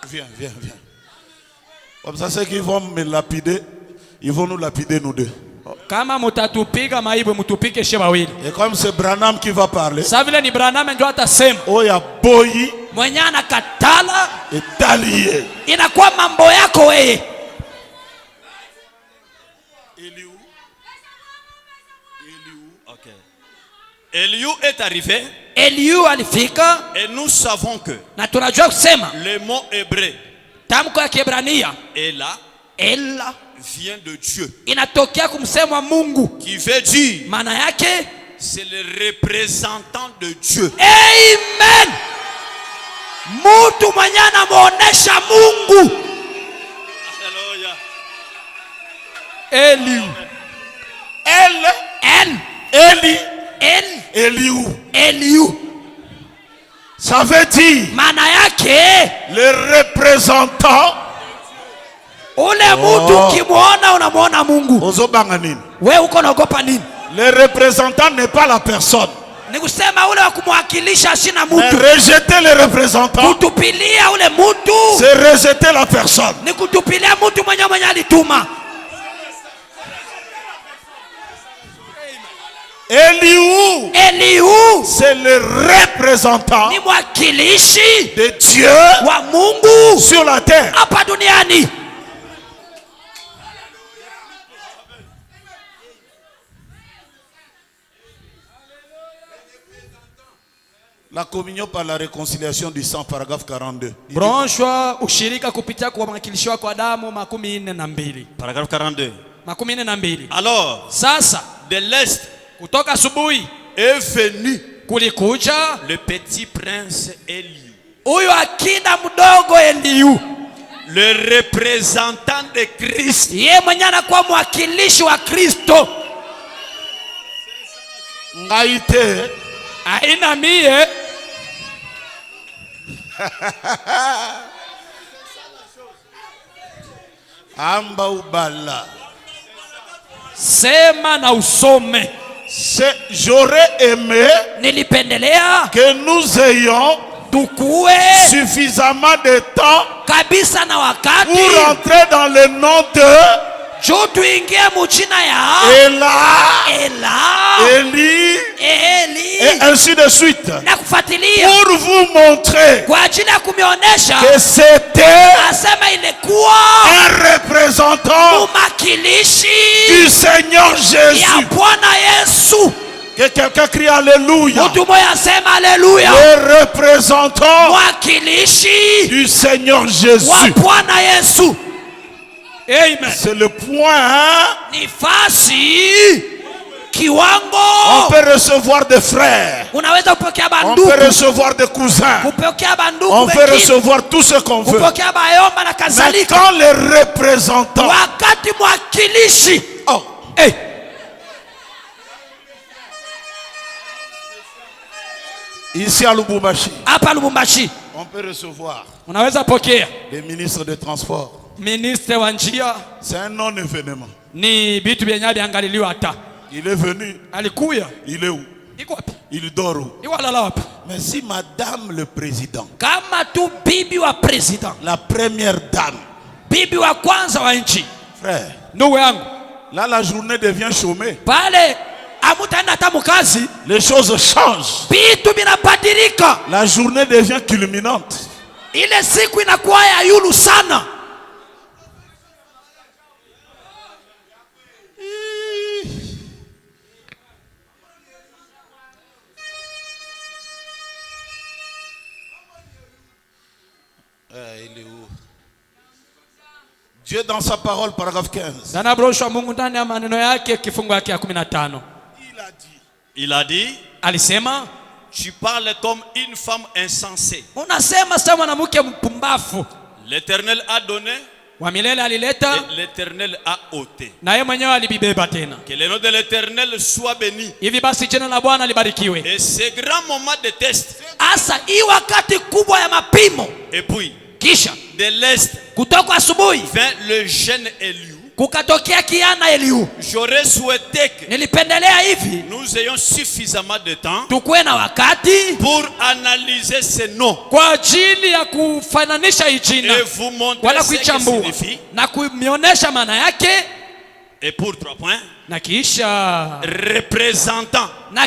Viens, viens, viens. Comme ça, ceux qui vont me lapider, ils vont nous lapider nous deux. Kama mutatupiga maibu mutupike she wawili. Et comme c'est Branham qui va parler, Sasa vile ni Branham ndio atasema. Oya boyi Mwenye anakatala et Dalié. inakuwa mambo yako wewe. Elihu. Ok. Elihu est arrivé Eliu alifika et nous savons que na tunajua kusema le mot hébreu tamko ya Kiebrania est là, ela vient de Dieu, inatokea kumsema Mungu. qui veut dire Maana yake c'est le représentant de Dieu. amen. Mtu mwenye anamuonesha Mungu. Alléluia. Eliu. Elihu. Eliu. Ça veut dire Maana yake le représentant. ule mtu ukimwona unamuona Mungu. Ozobanga nini? Wewe uko naogopa nini? Le représentant n'est pas la personne. Ni kusema ule wa kumwakilisha sina Mais mtu. rejeter le représentant, Kutupilia ule mtu c'est rejeter la personne. ni kutupilia mtu mwenye alituma. Elihu c'est le représentant ni mwakilishi de Dieu wa Mungu sur la terre. hapa duniani. La communion par la réconciliation du sang, paragraphe 42. Bronshwa ushirika kupitia kwa mwakilishi wako Adamu 42. Paragraphe 42. 42. Alors, Sasa de l'Est kutoka asubuhi est venu kulikuja le petit prince Elihu, huyu akida mdogo Eliu. le représentant de Christ. Yeye mwenye anakuwa mwakilishi wa Kristo. Ngaïté. Aina mie Amba ubala. sema na usome. J'aurais aimé Nilipendelea que nous ayons tukue suffisamment de temps kabisa na wakati pour entrer dans le nom de juu tuingie mujina ya Ela, Ela, Eli, Eli, et ainsi de suite. na kufuatilia Pour vous montrer kwa ajili ya kumionyesha que c'était asema ilikuwa un représentant umakilishi du Seigneur ya Jésus. Bwana Yesu. Que quelqu'un crie Alléluia. Mtu mmoja asema haleluya. Le représentant Mwakilishi du Seigneur wa Jésus. Bwana Yesu. Amen. C'est le point. Ni fasi On kiwango. peut recevoir des frères. Unaweza kupokea On bandugu, peut recevoir des cousins. kupokea bandugu On peut wengine, recevoir tout ce qu'on veut. kupokea bayomba na Mais kadhalika. quand les représentants, Wakati mwakilishi oh, hey, ici à Lubumbashi, hapa Lubumbashi on peut recevoir unaweza pokea des ministres de transport. ministre wa njia. C'est un non-événement. Ni vitu vyenye viangaliliwa hata. Il est venu. Alikuya Il est où? iko wapi? Il dort où? Iko alala wapi? Mais si Madame le Président, Kama tu bibi wa president, la première dame, bibi wa kwanza wa nchi, frère, ndugu yangu, là la journée devient chômée. pale amutaenda hata mukazi, Les choses changent. vitu vinabadilika. La journée devient culminante. Ile siku inakuwa ya yulu sana. Il est où? Dieu dans sa parole, paragraphe 15. Zanabroshwa Mungu ndani ya maneno yake kifungu yake ya 15. Il a dit, Alisema, tu parles comme une femme insensée. unasema sasa mwanamke mpumbafu. L'Éternel a donné Wa milele alileta et l'Éternel a ôté. na yeye mwenyewe alibibeba tena. Que le nom de l'Éternel soit béni. Hivi basi jina la Bwana libarikiwe. Et ces grands moments de test, Asa hii wakati kubwa ya mapimo, et puis kisha de l'Est kutoka asubuhi vint le jeune Eliou. kukatokea kiana Eliu. J'aurais souhaité que Nilipendelea hivi nous ayons suffisamment de temps tukuwe na wakati pour analyser ces noms kwa ajili ya kufananisha hii jina et vous montrer wala ce que kuichambua signifie. na kumionyesha maana yake, Et pour 3 points, na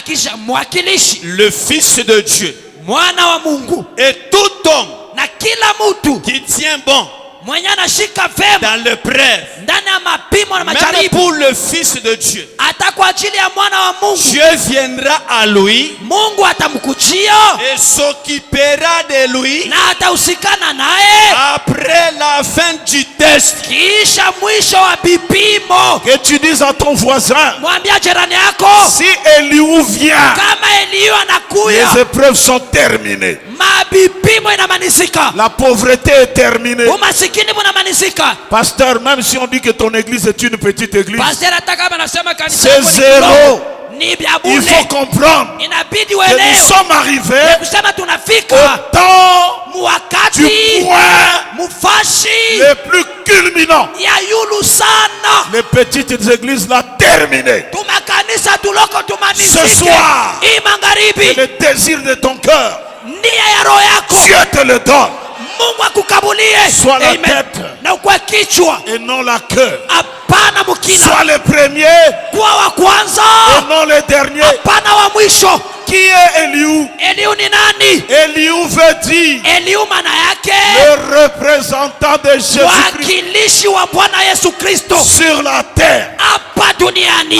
kisha mwakilishi, le Fils de Dieu, mwana wa Mungu, et tout homme na kila mtu qui tient bon mwenye anashika vema dans le prêt, ndani ya mapimo na même majaribu, pour le Fils de Dieu, hata kwa ajili ya mwana wa Mungu, Dieu viendra à lui Mungu atamkujia et s'occupera de lui na atahusikana naye après la fin du test. kisha mwisho wa vipimo. Que tu dises à ton voisin, Mwambia jirani yako, si Eliou vient, kama Eliu anakuya, les épreuves sont terminées. mabipimo inamanisika, La pauvreté est terminée. umasikini munamanisika. Pasteur, même si on dit que ton église est une petite église, Pastor hata kama anasema kanisa c'est lako ni zéro. kidogo, ni vya Il faut bure. comprendre Inabidi que nous uelewe sommes arrivés kusema tunafika au temps du mwakati point mufashi le plus culminant. ya yulu sana. Les petites églises l'ont terminé. Tumakanisa tuloko Ce tumanisike soir, hii magharibi, le désir de ton cœur, nia ya roho yako Dieu te le donne. Mungu akukabulie. Sois la Amen. tête Na kwa kichwa, et non la queue. hapana mukina. Sois le premier Kuwa wa kwanza, et non le dernier. hapana wa mwisho. Qui est Eliou? Eliu ni nani? Eliou veut dire Eliu maana yake le représentant de Jésus-Christ wakilishi wa Bwana Yesu Kristo sur la terre. hapa duniani.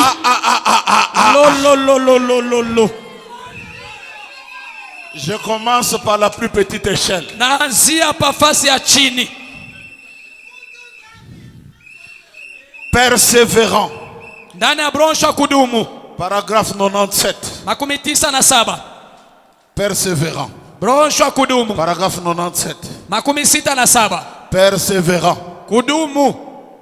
Lo. Je commence par la plus petite échelle. Naanzia pa fasi ya chini. Persévérant. Ndani ya bronsha kudumu. Paragraphe 97. 97. Persévérant. Bronsha kudumu. Paragraphe 97. 67. Persévérant. Kudumu.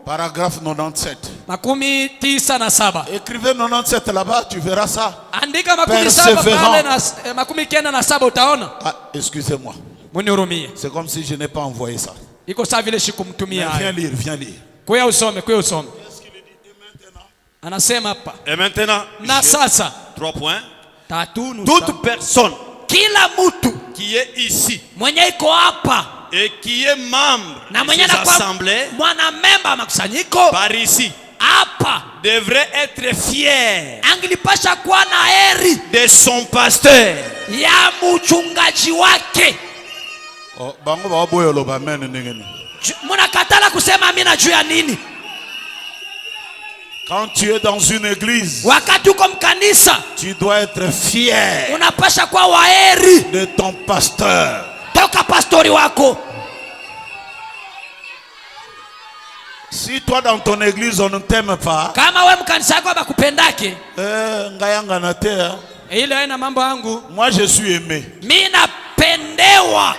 Paragraphe 97. 97. Écrivez 97 là-bas, tu verras ça. Andika 97 pale na 97 utaona. Ah, excusez-moi. Munihurumie. C'est comme si je n'ai pas envoyé ça. Iko sawa vile shikumtumia Mais haya. viens lire. Kuya usome. Anasema hapa. Et maintenant, Na sasa 3 points. tatu Toute personne kila mtu qui est ici mwenye iko hapa et qui est membre na de mwenye ces anakuwa assemblées mwana memba makusanyiko par ici hapa devrait être fier angelipasha kuwa na heri de son pasteur. ya mchungaji wake. Oh, bango ba boyo lo ba men ningeni. Mnakatala kusema amina juu ya nini? Quand tu es dans une église, Wakati uko mkanisa, tu dois être fier unapasha kuwa waheri de ton pasteur. toka pastori wako. Si toi dans ton église on ne t'aime pas, Kama we mkanisa yako bakupendake, ngayanga na te. ile haina mambo yangu. Moi je suis aimé. Mimi napendewa.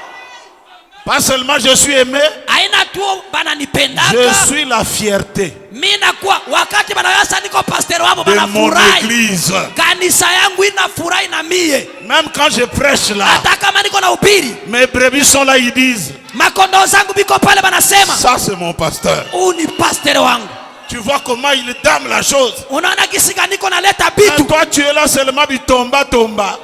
Pas seulement je suis aimé, Haina tu bananipendaka. je suis la fierté Mimi nakuwa wakati banawasa niko pastor wao de mon banafurahi. église. Kanisa yangu inafurahi na mie. Même quand je prêche là, Hata kama niko na upiri, mes brebis sont là, ils disent, makondoo zangu biko pale banasema, ça c'est mon pasteur. huu ni pastor wangu. Tu vois comment il dame la chose. Unaona kisika niko naleta Mais bitu. toi tu es là seulement du tomba.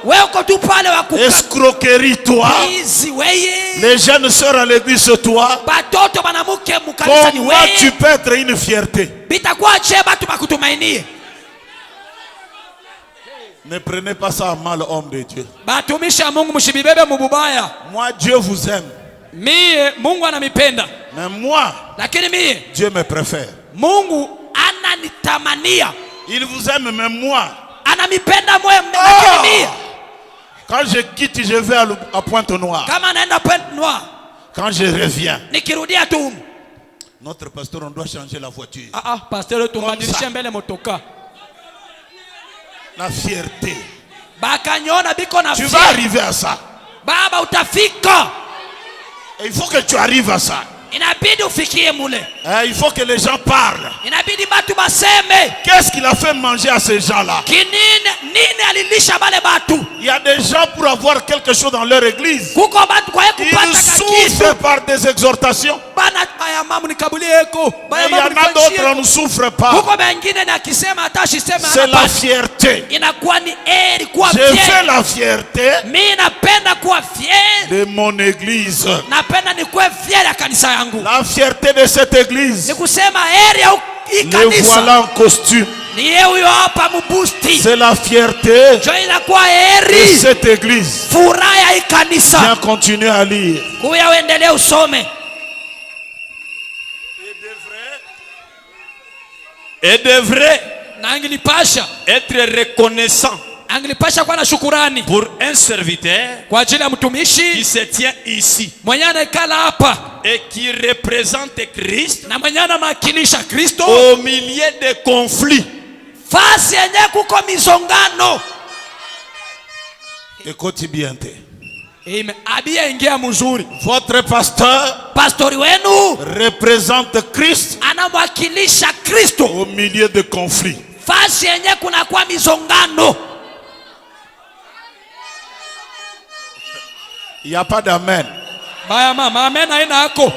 Wewe uko tu pale wa Escroquerie toi. kuizi weye. Les jeunes sœurs à l'église c'est toi. Batoto banamuke mukanisa ni Comment tu weye. peux être une fierté? Bitakuwa che batu bakutumainie. Ne prenez pas ça à mal, homme de Dieu. Batumishi ya Mungu mshibibebe mububaya. Moi Dieu vous aime. Mie Mungu anamipenda. Mais moi Lakini mie Dieu me préfère. Mungu ananitamania. Il vous aime mais moi. Anamipenda moyo lakini mie. Quand je quitte, je vais à Pointe-Noire. Kama naenda Pointe Noire, Quand je reviens, nikirudia tu. notre pasteur, on doit changer la voiture. Pasteur tumbadilishe mbele motoka. La fierté. Bakanyona biko na Tu vas arriver à ça. Baba utafika. Et il faut que tu arrives à ça. Inabidi ufikie mule. Il faut que les gens parlent. Inabidi batu baseme. Qu'est-ce qu'il a fait manger à ces gens-là? Nini alilisha bale batu? Il y a des gens pour avoir quelque chose dans leur église. Kuko batu kwa kupata Ils kakitu. souffrent par des exhortations. Bana baya mamu nikabulie eko. Mais il y en a d'autres, on ne souffre pas. Kuko bengine na kisema hata shisema C'est la fierté. inakuwa ni eri kuwa Je fier. fais la fierté Mimi napenda kuwa fier. de mon église. Napenda nikuwe fier ya kanisa yangu. La fierté de cette église. Ni kusema heri ya hii Le kanisa. voilà en costume. Ni yeye huyo hapa mubusti. C'est la fierté Jo inakuwa de heri. cette église. Furaha ya hii kanisa. Viens continuer à lire. Kuya uendelee usome. Et devrait Na angelipasha. être reconnaissant Angelipasha kuwa na shukurani. pour un serviteur Kwa ajili ya qui mtumishi. se tient ici Mwenye anaikala hapa. et qui représente Christ Na mwenye anamakilisha Kristo. au milieu des conflits. Fasi yenye kuko mizongano. Écoute bien. Amen. Abia ingia mzuri. Votre pasteur Pastori wenu représente Christ anamwakilisha Kristo. au milieu de conflits. Fasi yenye kunakuwa mizongano. Il n'y a pas d'amen. Baya mama, amen haina yako.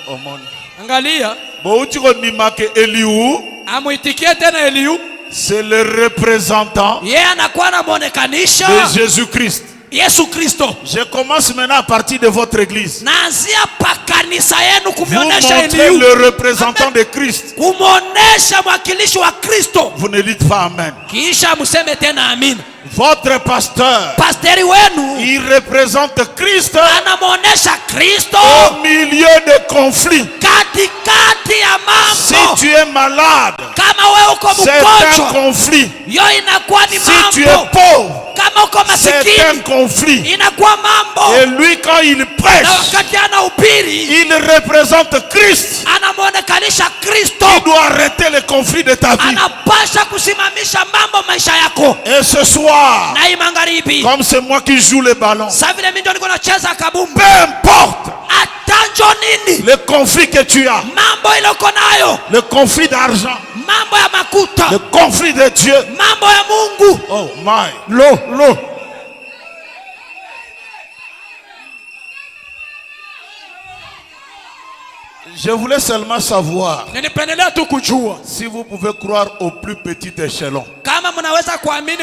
Omoni. Angalia, Boutiko nimake Eliou, amuitikie tena Eliu. c'est le représentant Yeye anakuwa anamuonekanisha de Jésus-Christ. Yesu Kristo. Je commence maintenant à partir de votre église. Naanzia pa kanisa yenu Vous kumionesha montrez Eliu. le représentant de Christ. Kumuonesha mwakilishi wa Kristo. Vous ne dites pas amen. Kisha museme tena amina. Votre pasteur, Pasteri wenu il représente Christ anamuonesha Kristo au milieu de conflits. katikati ya Si mambo. tu es malade, Kama wewe uko c'est un mgonjwa, conflit. yo inakuwa ni Si tu es mambo. pauvre, Kama uko c'est un masikini, conflit. inakuwa mambo. Et lui, quand il Na prêche, wakati anahubiri, il représente Christ. anamuonekanisha Kristo. Il doit arrêter les conflits de ta vie. Anapasha kusimamisha mambo maisha yako. Et ce soir, Na hii magharibi, comme c'est moi qui joue le ballon, sasa vile mimi ndio niko nacheza kabumbu, peu importe atanjo nini le conflit que tu as, mambo ile uko nayo, le conflit d'argent, mambo ya makuta, le conflit de Dieu. mambo ya Mungu. Oh my. Lo. Je voulais seulement savoir Nilipendelea tu kujua si vous pouvez croire au plus petit échelon kama mnaweza kuamini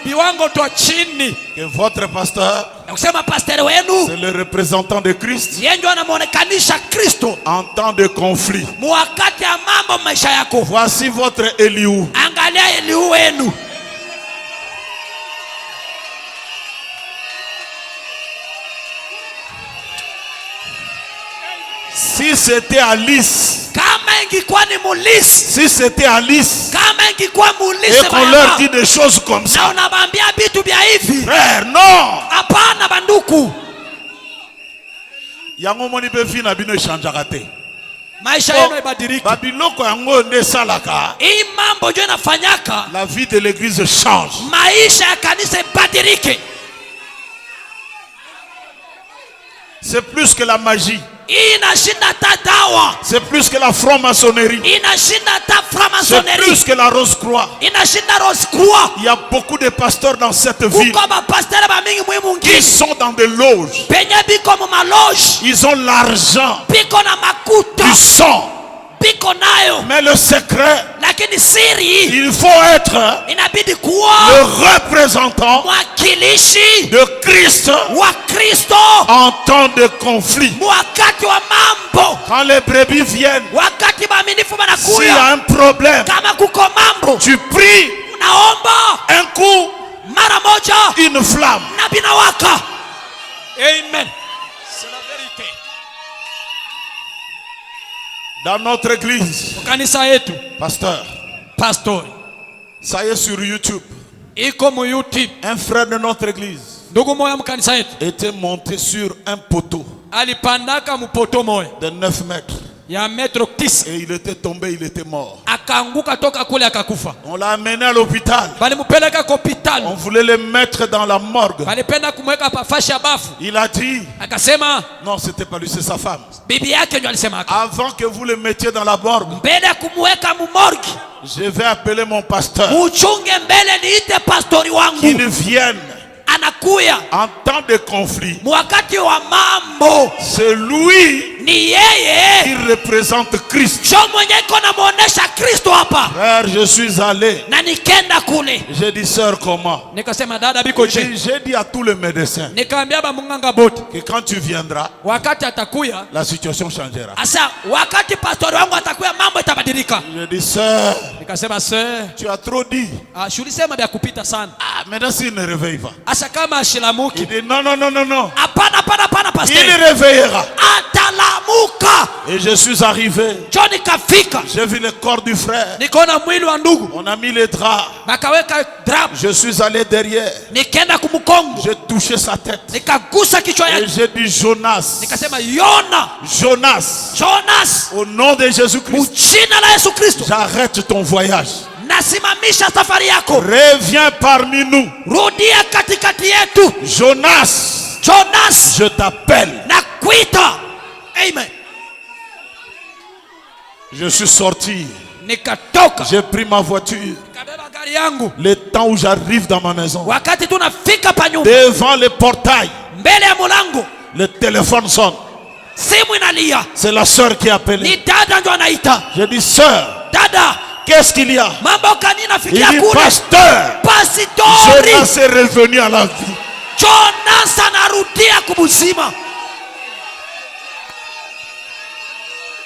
viwango vya chini que votre pasteur na kusema pastor wenu c'est le représentant de Christ yeye ndio anamuonekanisha Kristo en temps de conflit. wakati ya mambo maisha yako. Voici votre Elihu. Angalia Elihu wenu. Si c'était Alice, Kama ingekuwa ni mulisi, si c'était Alice, kama ingekuwa mulisi et qu'on leur dit des choses comme na ça, unabambia vitu vya hivi, frère, non. hapana banduku. Yango moni be vie na bino changeaka te. Maisha yenu ibadilike. Babiloko yango ne salaka. Hii mambo ndio inafanyaka La vie de l'église change. maisha ya kanisa ibadilike. C'est plus que la magie. Hii inashinda hata dawa, C'est plus que la franc-maçonnerie. inashinda hata C'est framasonerie, plus que la rose-croix. inashinda Rose Croix. Il y a beaucoup de pasteurs dans cette ville Kuko bapastere bamingi muhimu qui ngini sont dans des loges. penye biko mu maloji, Ils ont l'argent, biko na makuta, du sang. biko nayo, Mais le secret, lakini siri il faut être inabidi le kuwa représentant mwakilishi de Christ wa Kristo en temps de conflit. wakati wa mambo. Quand les brebis viennent, Wakati baaminifu s'il y a banakuya, un problème, kama kuko mambo, tu pries unaomba un coup, mara moja une flamme. na binawaka. Amen. C'est la vérité. Dans notre église, Kanisa yetu pasteur, ça y est sur YouTube, iko mu YouTube. un frère de notre église Ndugu moya mkanisa yetu était monté sur un poteau alipandaka mupoto moya de 9 mètres ya metro 10, et il était tombé, il était mort. akaanguka toka kule akakufa. On l'a amené à l'hôpital. Balimupeleka kwa hospitali, On voulait le mettre dans la morgue. balipenda kumweka pafashi ya bafu. Il a dit, Akasema non, c'était pas lui, c'est sa femme. bibi yake ndio alisema aka, Avant que vous le mettiez dans la morgue, mbele ya kumweka mumorgi, je vais appeler mon pasteur, muchunge mbele niite pastori wangu qu'il vienne anakuya en temps de conflit. mwakati wa mambo. C'est lui Ni yeye qui représente Christ. sho mwenye iko namuonesha Kristo hapa. Frère, je suis allé. Na nikenda kule J'ai dit, sœur, comment? nikasema dada biko je, J'ai dit à tous les médecins nikaambia bamunganga bote que quand tu viendras, wakati atakuya la situation changera. asa, wakati pastori wangu atakuya mambo itabadilika. J'ai dit, sœur, Nikasema sir, tu as trop dit. shulisema vya kupita sana. Maintenant, s'il ne réveille pas. Asa kama Il ashilamuki, dit, non, non, non, non, non. hapana hapana hapana Il pastori, réveillera. atalamuka. Et je suis arrivé. Jo nikafika, J'ai vu le corps du frère. nikaona mwili wa ndugu, On a mis les draps. bakaweka drap, Je suis allé derrière. nikaenda kumkongo, J'ai touché sa tête. nikagusa kichwa Et yake, j'ai dit, Jonas. nikasema Yona, Jonas. Jonas, Au nom de Jésus-Christ. mjina la Yesu Kristo, J'arrête ton voyage. nasimamisha safari yako, Reviens parmi nous. rudia katikati yetu. Jonas. Jonas, Je t'appelle. nakuita. Amen. Je suis sorti. Nikatoka, J'ai pris ma voiture. nikabeba gari yangu. Le temps où j'arrive dans ma maison. Wakati tunafika pa nyumba, Devant le portail. mbele ya mulango, Le téléphone sonne. simu inalia, C'est la sœur qui a appelé. ni dada ndio anaita. J'ai dit, sœur, Dada, qu'est-ce qu'il y a? mambo gani Il nafikia dit, kule? pasteur, Pastori, Jonas est revenu à la vie. Jonas anarudia kubuzima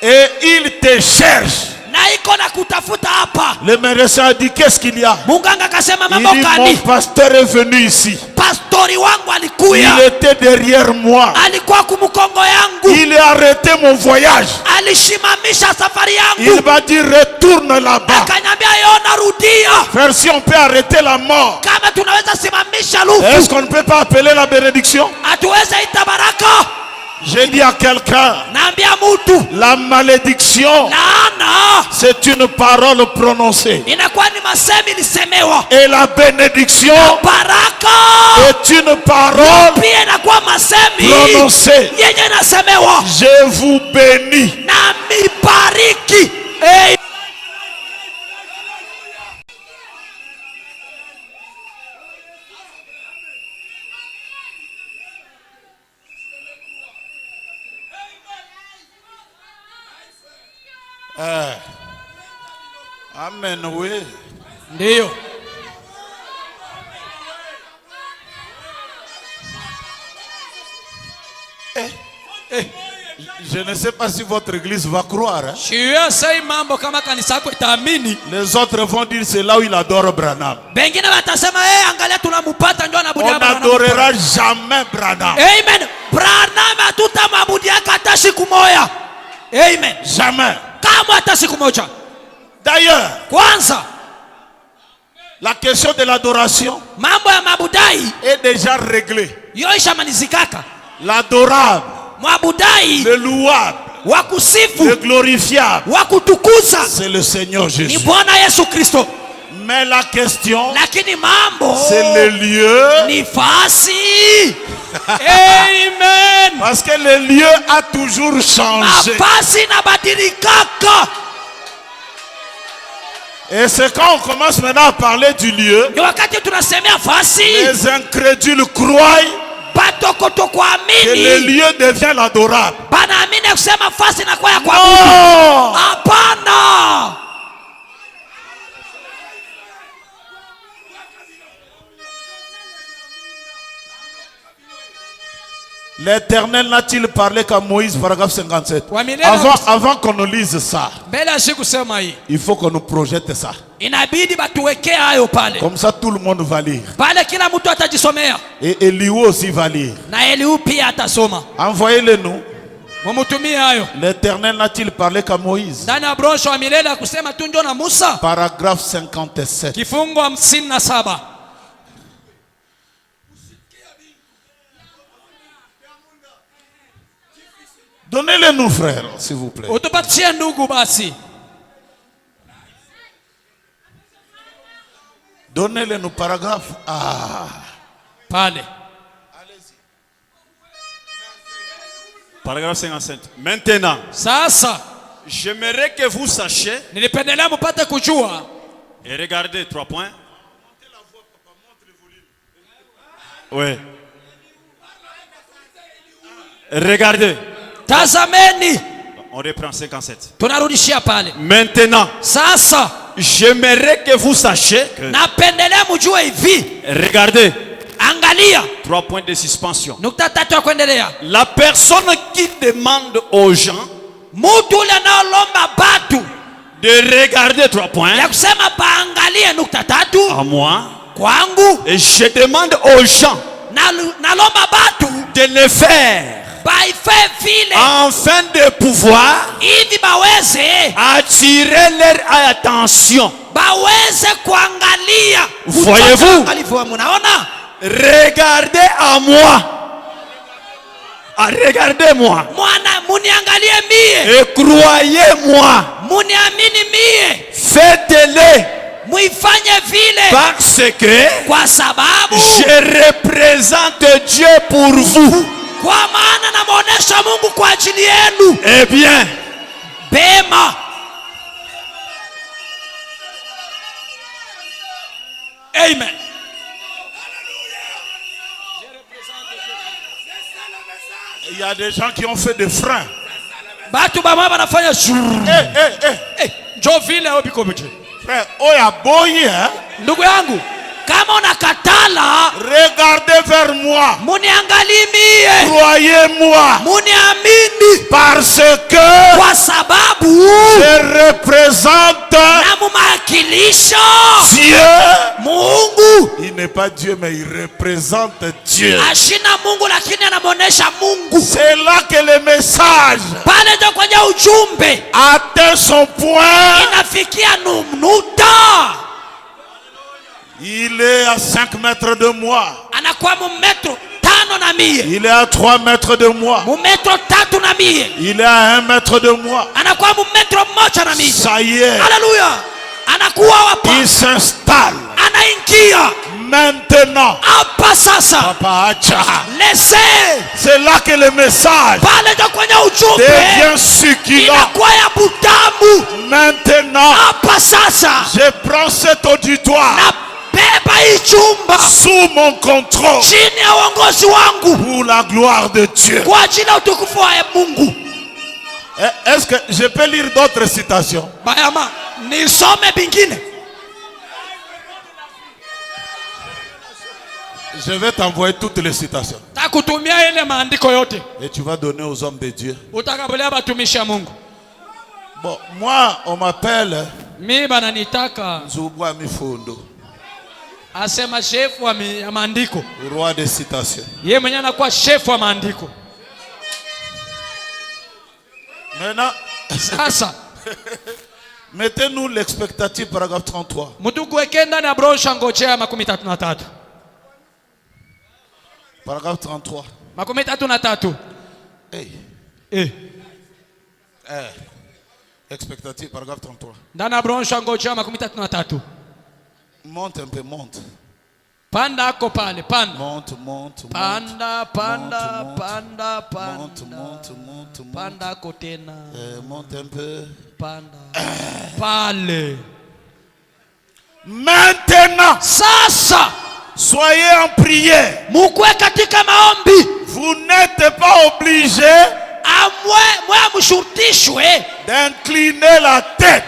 Et il te cherche. na iko na kutafuta hapa. Le médecin a dit, qu'est-ce qu'il y a? Munganga akasema Il mambo dit, gani? mon pasteur est venu ici. Pastori wangu Il alikuya, était derrière moi. alikuwa kumukongo yangu, Il a arrêté mon voyage. alishimamisha safari Il yangu, m'a dit, retourne là-bas. akanyambia Yona, rudia. Frère, si on peut arrêter la mort, Kama tunaweza simamisha est-ce lufu, qu'on ne peut pas appeler la bénédiction? hatuweza ita baraka. J'ai dit à quelqu'un, Naambia mutu, la malédiction, laana c'est une parole prononcée. inakuwa ni masemi lisemewa, Et la bénédiction baraka est une parole pia inakuwa masemi prononcée. yenye inasemewa. Je vous bénis. Na mibariki. Hey. Amen, oui. Ndiyo. Je ne sais pas si votre église va croire. Hein. Shiwasai mambo kama kanisa yako itaamini. Les autres vont dire c'est là où il adore Branham. Bengine watasema angalia tunamupata ndio On anabudia Branham. n'adorera jamais Branham. Amen. Branham hatutamwabudia hata siku moja. Amen. Jamais. Kama hata siku moja. D'ailleurs, Kwanza, la question de l'adoration mambo ya mabudai est déjà réglée. yo ishamanizikaka. L'adorable, Mwabudai le louable, wa le kusifu, glorifiable, wa kutukuza c'est le Seigneur ni Jésus. Bwana Yesu Kristo. Mais la question, Lakini mambo c'est le lieu. ni fasi. Amen. Parce que le lieu a toujours changé. Nafasi inabadilikaka. Et c'est quand on commence maintenant à parler du lieu, Ni wakati tunasemea fasi, les incrédules croient bato que le kutokuamini lieu devient l'adorable. banaamini kusema fasi na kwa ya kuabudu. Non! Hapana. L'Éternel n'a-t-il parlé qu'à Moïse, paragraphe 57. Wamilele- Avant qu'on nous lise ça, Mbele ya siku sema hii, il faut qu'on nous projette ça. inabidi batuwekee hayo pale. Comme ça, tout le monde va lire. Pale kila mtu atajisomea Et Eliou aussi va lire. na Eliu pia atasoma. Envoyez-le nous. Mumutumie hayo. L'Éternel n'a-t-il parlé qu'à Moïse? Ndani ya brosho wa milele kusema tu ndio na Musa. Paragraphe 57. Kifungo 57. Donnez-le nous, frère, s'il vous plaît. Utupatie ndugu basi. Donnez-le nous, paragraphe. Ah. Pale. Paragraphe 57. Maintenant, Sasa j'aimerais que vous sachiez, nilipendelea mupate kujua. et regardez 3 points. Oui. Regardez. Tazameni. On reprend 57. Tunarudishia pale. Maintenant, Sasa j'aimerais que vous sachiez que, napendelea mjue hivi. regardez, Angalia. 3 points de suspension. Nukta tatu ya kuendelea. La personne qui demande aux gens Mtu ule anaolomba batu de regarder 3 points ya kusema baangalie nukta tatu à moi, kwangu, et je demande aux gens nalomba batu de le faire baife vile afin de pouvoir hivi baweze attirer leur attention. kuangalia. Voyez-vous? Kuangalifu, munaona? Regardez à moi. Ah, regardez-moi. Mwana muniangalie mie. Et croyez-moi. Muniamini mie. Faites-le. Muifanye vile. Parce que Kwa sababu je représente Dieu pour vous. kwa maana namuonesha Mungu kwa ajili yenu. Eh bien, Bema. Amen. Il y a des gens qui ont fait des freins. Batu bamwa banafanya jo vile au biko bije. Frère, oh ya boy, hein? Ndugu yangu, kama unakatala, Regardez vers moi. muniangalie mie. Croyez-moi. Muniamini Parce que kwa sababu je représente namumakilisha Dieu. Mungu. Il n'est pas Dieu, mais il représente Dieu. Ashina Mungu lakini anamuonesha Mungu. C'est là que le message Pale ndio kwenye ujumbe atteint son point. inafikia nuta. Il est à 5 mètres de moi. Anakuwa mumetro 5 na 100. Il est à 3 mètres de moi. Mumetro 3 na 100. Il est à 1 mètre de moi. Anakuwa mumetro 1 na 100. Ça y est. Haleluya. Anakuwa hapa. Il s'installe. Anaingia Maintenant. hapa sasa. Papa Acha. Laissez. C'est là que le message Pale ndio kwenye ujumbe devient succulent. inakuwa ya butamu. Maintenant, Hapa sasa je prends cet auditoire na beba hii chumba sous mon contrôle chini ya uongozi wangu pour la gloire de Dieu. kwa ajili ya utukufu wa Mungu. Est-ce que je peux lire d'autres citations? Bayama, nisome bingine. Je vais t'envoyer toutes les citations. takutumia ile maandiko yote Et tu vas donner aux hommes de Dieu. utakabolea batumishi ya Mungu. Bon, moi, on m'appelle Mimi bananitaka Zubwa Mifundo, asema shefu ya maandiko. roi des citations. Yeye mwenyewe anakuwa shefu wa maandiko. Maintenant, Sasa mettez-nous l'expectative, paragraphe 33. mtuku weke ndani ya brosha ngojea 33. Paragraphe 33. 33. Hey. Expectative, paragraphe 33. Ndani ya brosha ngojea 33. Monte un peu, monte. Panda ako pale, panda. Monte, monte, monte. Panda, panda, Monte, panda, monte, panda. monte, monte, monte. Panda ako tena. Monte un peu. Panda. Pale. Maintenant, Sasa soyez en prière. mukwe katika maombi. Vous n'êtes pas obligé Mwe amshurutishwe. d'incliner la tête.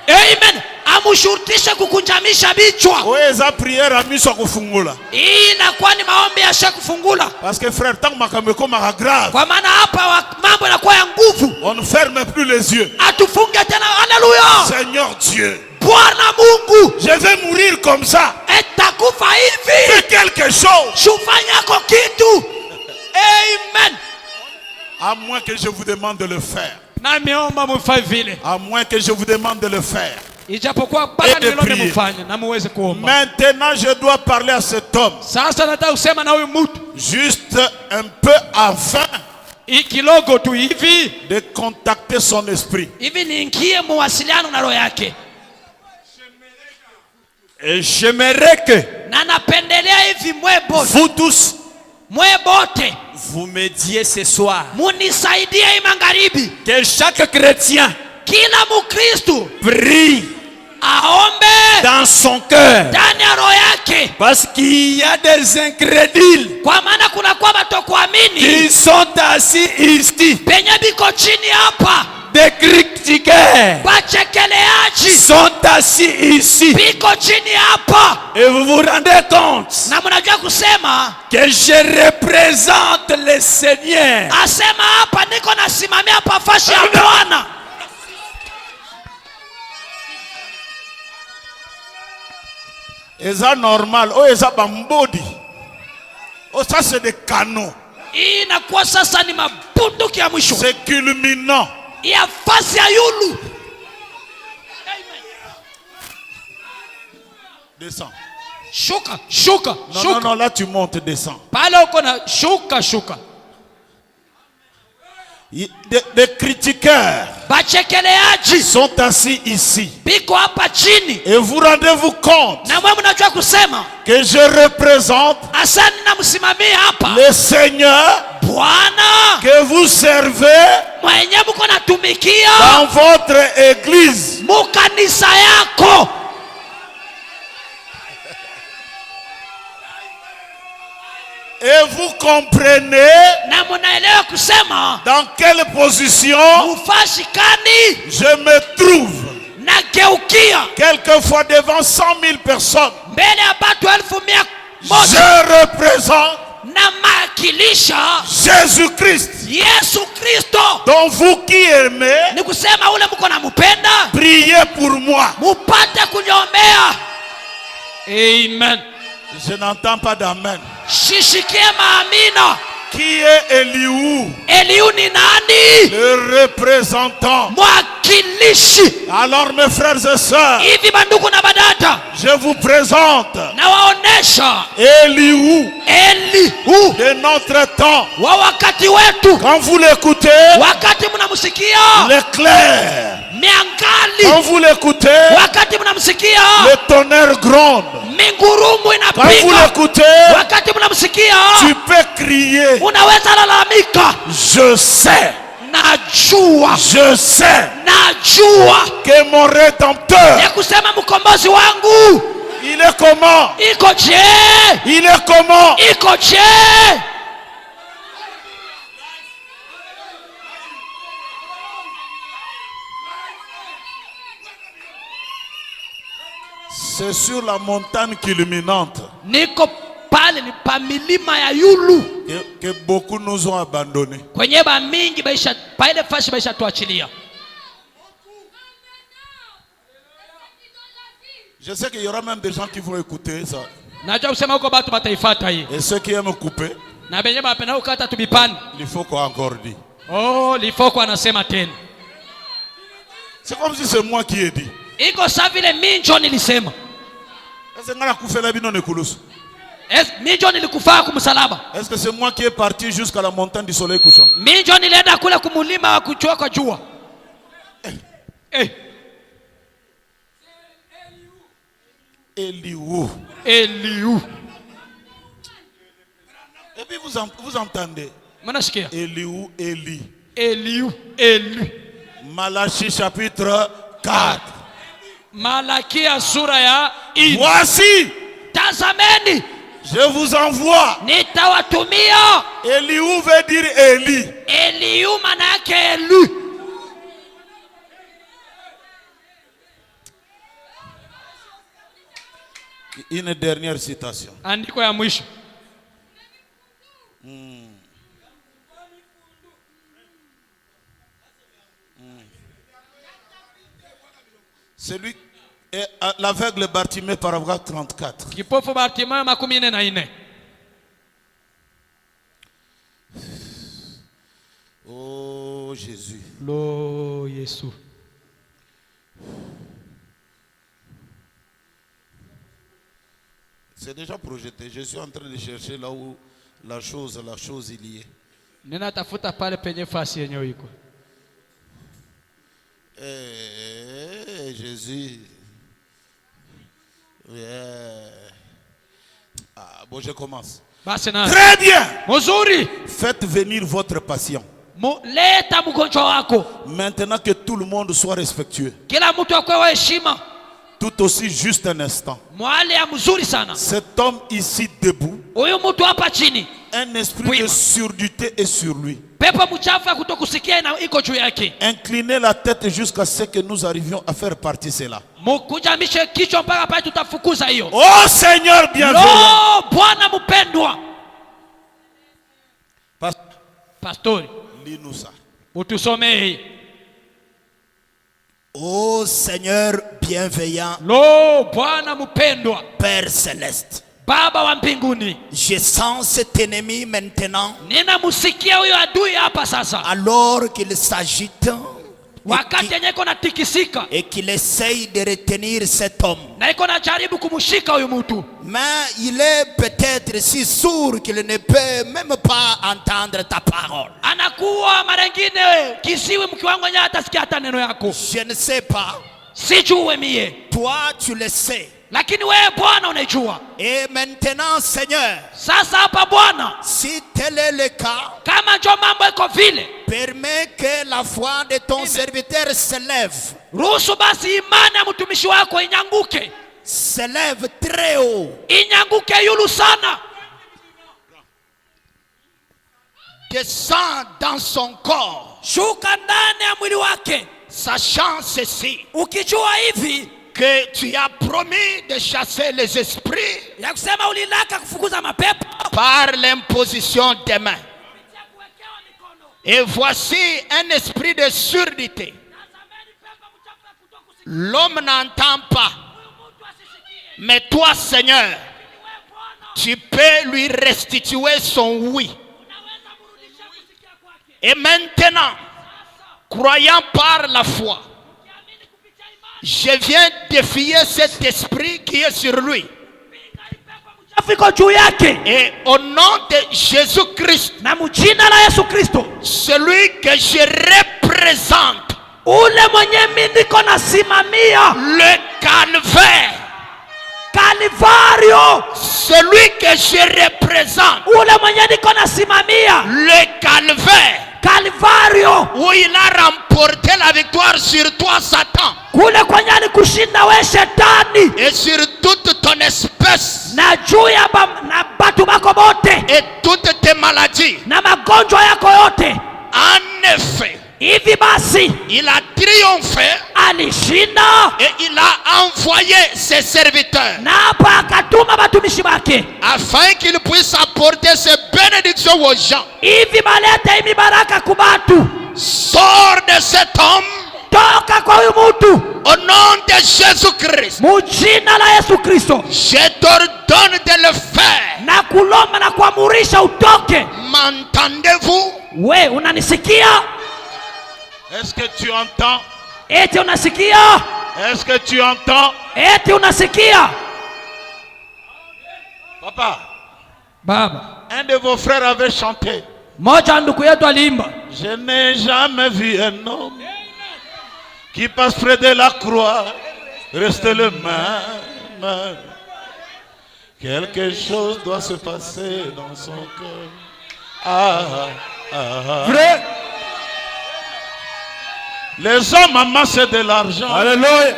Amen. Amshurutishe kukunjamisha bichwa. Oeza prière à miso kufungula. Hii inakuwa ni maombi ya kufungula. Parce que frère, tant makameko mara grave. Kwa maana hapa mambo yanakuwa ya nguvu. On ne ferme plus les yeux. Atufunge tena. Haleluya. Seigneur Dieu, Bwana Mungu, je vais mourir comme ça. etakufa hivi. Fais quelque chose. Shufanyako kitu. Amen. À moins que je vous demande de le faire. Na miomba mufanye vile. À moins que je vous demande de le faire. Ijapokuwa mpaka Et de nilombe prier. mufanye na muweze kuomba. Maintenant, je dois parler à cet homme. Sasa nataka kusema na huyu mtu Juste un peu afin kidogo tu hivi de contacter son esprit. hivi niingie muwasiliano na roho yake. Et j'aimerais que Na napendelea hivi vous tous, mwebote vous m'aidiez ce soir. munisaidie hii magharibi. Que chaque chrétien Kila Mukristo prie aombe dans son cœur. ndani ya roho yake, Parce qu'il y a des incrédules kwa maana kuna kwa batokuamini qui sont assis ici. penye biko chini hapa, Des critiqueurs bachekeleaji sont assis ici. biko chini hapa. Et vous vous rendez compte Na mnajua kusema que je représente le Seigneur. asema hapa niko nasimamia hapa fashi ya Bwana. Eza normal. Oh, eza bambodi. Oh, ça c'est des canons. Hii inakuwa sasa ni mabunduki ya mwisho C'est culminant. ya fasi ya yulu. Descends. Shuka, shuka, Non, shuka. non, non, là tu montes, descends. Pale uko na shuka, shuka. Des critiqueurs Bachekeleaji sont assis ici. biko hapa chini. Et vous rendez-vous compte Na mwe mnajua kusema que je représente asani na msimamia hapa le Seigneur Bwana que vous servez mwenye mko natumikia dans votre église. mukanisa yako. Et vous comprenez Na munaelewa kusema dans quelle position mufashi kani je me trouve. na geukia Quelquefois devant 100 000 personnes. mbele ya batu 1,100 Je représente na makilisha Jésus-Christ. Yesu Kristo. Donc vous qui aimez, Ni kusema ule mko namupenda priez pour moi. mupate kunyombea. Amen. Je n'entends pas d'amen. Shishikie maamina. Qui est Eliou? Eliu ni nani? Le représentant. Mwakilishi. Alors mes frères et sœurs, Hivi bandugu na badata, je vous présente na waonesha Eliou Elihu de notre temps. wa wakati wetu. Quand vous l'écoutez, Wakati mnamsikia l'éclair. miangali, Quand vous l'écoutez, wakati mnamsikia le tonnerre gronde. mingurumu Quand vous inapiga, l'écoutez, wakati mnamsikia tu peux crier. unaweza lalamika. Je sais, Najua, je sais najua que mon rédempteur, ya kusema mkombozi wangu il est comment? iko je, Il est comment? iko je. C'est sur la montagne culminante Niko pale ni pa milima ya yulu que beaucoup nous ont abandonnés. kwenye ba mingi baisha pale fashi baisha tuachilia. Je sais qu'il y aura même des gens qui vont écouter ça. Najua kusema huko batu bataifuata hii. Et ceux qui aiment couper, Na benye bapenda ukata tubipani. il faut qu'on encore dit. Oh, lifoko anasema tena. C'est comme si c'est moi qui ai dit. Iko sawa vile minjo nilisema. Est-ce que ngala kufela bino ne kulus? Minjo nilikufaa kumsalaba. Est-ce que c'est moi qui est parti jusqu'à la montagne du soleil couchant? Minjo nilienda kule kumulima wa kuchua kwa jua. Eliou. Eliou. Et puis vous entendez? Manasikia? Eliou, Eli. Eliou, Eli. Malachie chapitre 4. Malakia sura ya 4. Voici, Tazameni, je vous envoie. nitawatumia. Eliou veut dire Eli. Eliou maana yake Eli. Une dernière citation. Andiko ya mwisho. Celui l'aveugle Bartimée, paragraphe 34. Kipofu Bartimayo 44. Oh Jésus. Lo Yesu. C'est déjà projeté. Je suis en train de chercher là où la chose il y est. Ninatafuta pale penye fasi yenyewe iko. Jésus. Yeah. Ah, bon, je commence. Basi na. Très bien. Mzuri. Faites venir votre patient. Leta mgonjwa wako. Maintenant que tout le monde soit respectueux. Kila mtu akwe wa heshima. Tout aussi juste un instant. Mwale ya mzuri sana. Cet homme ici debout. Huyu mtu hapa chini. Un esprit de surdité est sur lui. Pepo mchafu ya kutokusikia na iko juu yake. Inclinez la tête jusqu'à ce que nous arrivions à faire partie cela. Mkujamishe kichwa mpaka pale tutafukuza hiyo. Oh Seigneur bienveillant. Bwana mpendwa. Pastori, lis-nous ça. utusomee. Ô Seigneur bienveillant, Bwana mpendwa, Père céleste, Baba wa mbinguni, je sens cet ennemi maintenant ninamusikia huyo adui hapa sasa. alors qu'il s'agite Wakati yenye iko natikisika et qu'il essaye de retenir cet homme. na iko najaribu kumshika huyu mtu. Mais il est peut-être si sourd qu'il ne peut même pas entendre ta parole. Anakuwa mara nyingine kisiwi mkiwango nya atasikia hata neno yako. Je ne sais pas. Sijue mie. Toi tu le sais. Lakini wewe Bwana unajua. Et maintenant Seigneur, Sasa hapa Bwana, si tel est le cas, kama ndio mambo iko vile, permets que la foi de ton serviteur s'élève. ruhusu basi imani ya mtumishi wako inyanguke. S'élève très haut. Inyanguke yulu sana. Descend dans son corps. Shuka ndani ya mwili wake. Sachant ceci, Ukijua hivi que tu as promis de chasser les esprits ya kusema ulilaka kufukuza mapepo par l'imposition des mains. Et voici un esprit de surdité. L'homme n'entend pas. Mais toi, Seigneur, tu peux lui restituer son oui. Et maintenant, croyant par la foi, je viens défier cet esprit qui est sur lui. Et au nom de Jésus-Christ, celui que je représente, le calvaire, celui que je représente, le calvaire, où il a remporté la victoire sur toi, Satan, et sur toute ton espèce, et toutes tes maladies. En effet, hivi basi il a triomphé alishinda, et il a envoyé ses serviteurs na hapa akatuma watumishi wake afin qu'ils puissent apporter ses bénédictions aux gens. hivi balete hii mibaraka kubatu. Sors de cet homme Toka kwa huyu mtu au nom de Jésus-Christ. mujina la Yesu Kristo, Je t'ordonne de le faire. na kulomba na kuamurisha utoke. M'entendez-vous? We unanisikia? Est-ce que tu entends? Eti unasikia? Est-ce que tu entends? Eti unasikia? Papa, Baba, un de vos frères avait chanté. moja ndugu yetu aliimba, Je n'ai jamais vu un homme qui passe près de la croix, reste le même. Quelque chose doit se passer dans son cœur. Vrai. Les hommes amassent de l'argent. Alléluia.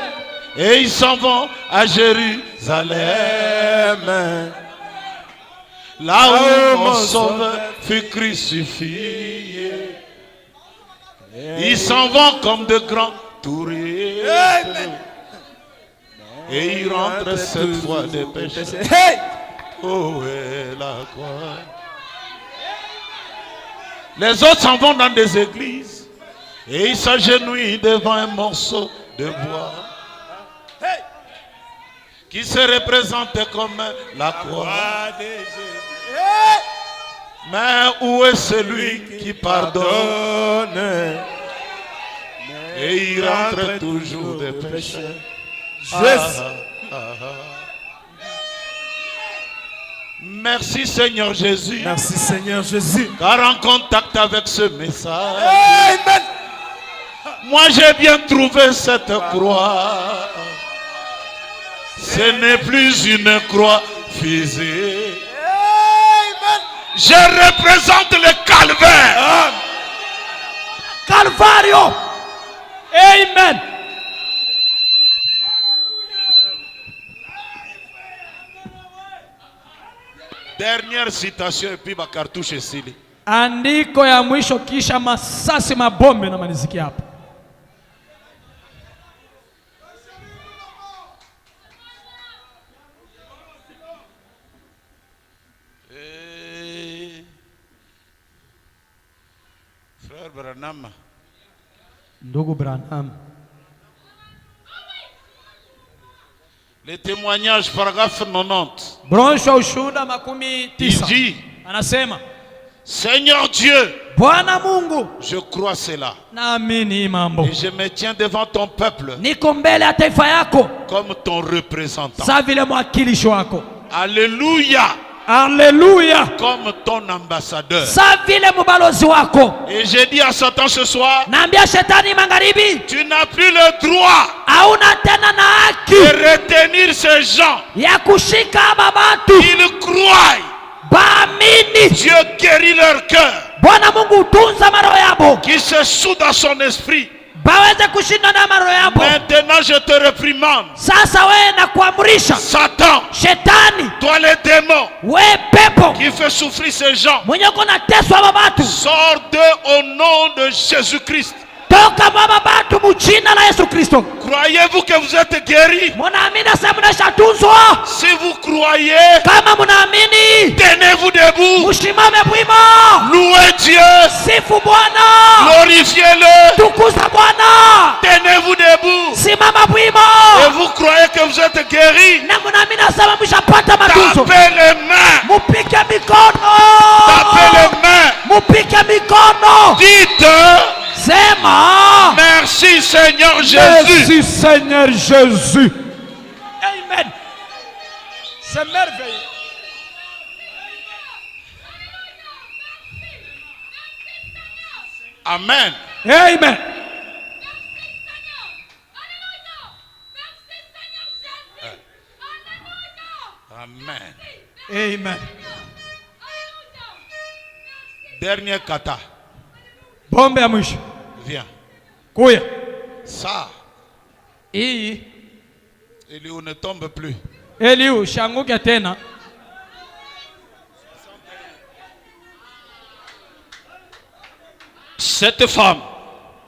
Et ils s'en vont à Jérusalem. Là où mon sauveur fut crucifié. Ils s'en vont comme de grands touristes. Et ils rentrent cette fois des péchés. Hey. Oh, est la croix. Les autres s'en vont dans des églises. Et ils s'agenouillent devant un morceau de bois qui se représente comme la croix. Mais où est celui qui pardonne? Et il rentre toujours des péchés. Merci Seigneur Jésus. Merci Seigneur Jésus. Car en contact avec ce message, Amen. moi j'ai bien trouvé cette croix. Ce n'est plus une croix physique. Je représente le calvaire. Calvario. Amen. Dernière citation et puis ma cartouche est scellée. andiko ya mwisho kisha masasi mabombe na maliziki hapa. Frère Branham, Ndugu Branham, le témoignage paragraphe 90. broncho wa ushuhuda makumi Il tisa dit, anasema, Seigneur Dieu, Bwana Mungu, je crois cela. naamini hii mambo, Et je me tiens devant ton peuple niko mbele ya taifa yako comme ton représentant. sa vile mwakilishi wako. Alléluia. Haleluya, Comme ton ambassadeur. sa vile mubalozi wako. Et j'ai dit à Satan ce soir, Naambia shetani magharibi, tu n'as plus le droit hauna tena na haki de retenir ces gens. ya kushika aba batu. Ils croient. Baamini Dieu guérit leur cœur. Bwana Mungu utunza maroho yabo Qui se sout dans son esprit. baweze kushinda na maroho yabo. Maintenant je te réprimande. Sasa wewe na kuamrisha Satan, shetani, toi les démons we pepo qui fait souffrir ces gens, mwenye uko na teswa aba batu, sors d'eux au nom de Jésus-Christ. toka baba batu mujina la Yesu Kristo. Croyez-vous que vous êtes guéris? Munaamini sasa mnashatunzwa? Si vous croyez, Kama munaamini, tenez-vous debout. mushimame bwima. Louez Dieu. Sifu Bwana. Glorifiez-le. Tukuza Bwana. Tenez-vous debout. Simama Et bwima. vous croyez que vous êtes guéris? Na munaamini sasa mshapata matunzo. Tapez les mains. Mupike mikono. Tapez les mains. Mupike mikono. Dites, Sema. merci Seigneur Jésus. Merci Seigneur Jésus. Amen. C'est merveilleux. Amen. Amen. Amen. Amen. Dernier kata. Bombe ya mwisho. Viens. Kuya. Ça, Hii Eliou ne tombe plus. Eliu shanguke tena. Cette femme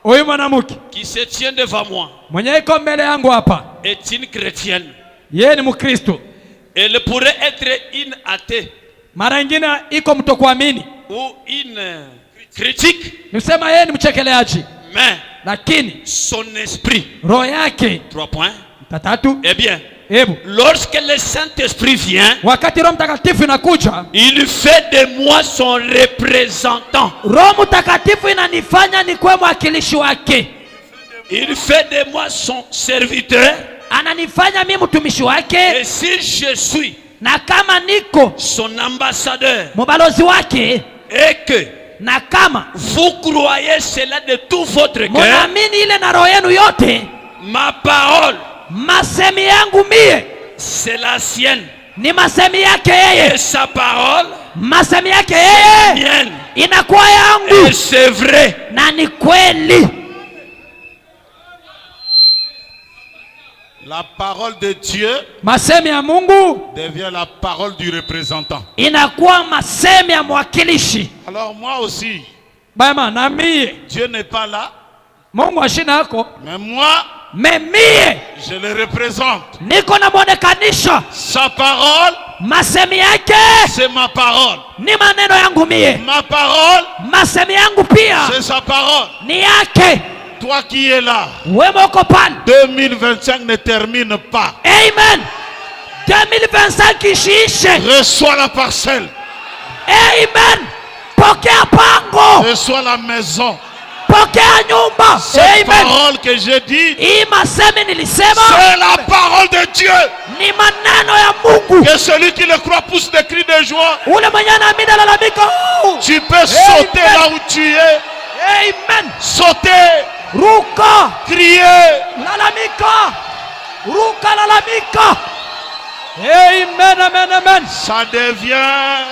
Huyu mwanamke qui se tient devant moi mwenye iko mbele yangu hapa est une chrétienne. yeye ni Mkristo. Elle pourrait être une athée Mara nyingine iko mtokuamini. ou une critique, Nisema yeye ni mchekeleaji. mais Lakini son esprit, roho yake 3 points, tatatu. eh bien, Hebu lorsque le Saint-Esprit vient, wakati Roho Mtakatifu inakuja, il fait de moi son représentant. Roho Mtakatifu inanifanya nikuwe mwakilishi wake. Il fait de moi son serviteur. Ananifanya mimi mtumishi wake, Et si je suis na kama niko son ambassadeur, mbalozi wake, et que na kama vous croyez cela de tout votre cœur, munaamini ile na roho yenu yote, ma parole, masemi yangu mie c'est la sienne. ni masemi yake Et yeye, sa parole, masemi yake yeye mienne. inakuwa Et yangu c'est vrai. na ni kweli. La parole de Dieu Masemi ya Mungu devient la parole du représentant. inakuwa masemi ya mwakilishi. Alors moi aussi, Bama na mie Dieu n'est pas là, Mungu ashina yako, mais moi, mie je le représente. niko na mwonekanisha. Sa parole, Masemi yake c'est ma parole. ni maneno yangu mie, Ma parole, masemi yangu pia c'est sa parole. ni yake. Toi qui es là, Wewe uko pale. 2025 ne termine pas. Amen. 2025 ishiishe. Reçois la parcelle, Amen. Pokea pango, reçois la maison. pokea nyumba. Cette Amen. parole que j'ai dit, Hii masemi nilisema c'est la parole de Dieu. ni maneno ya Mungu. Que celui qui le croit pousse des cris de joie. Ule mwenye anaamini alalamika. Tu peux sauter là où tu es, Amen. sauter, Ruka, crier. lalamika. Ruka, lalamika. Amen, amen, amen. Ça devient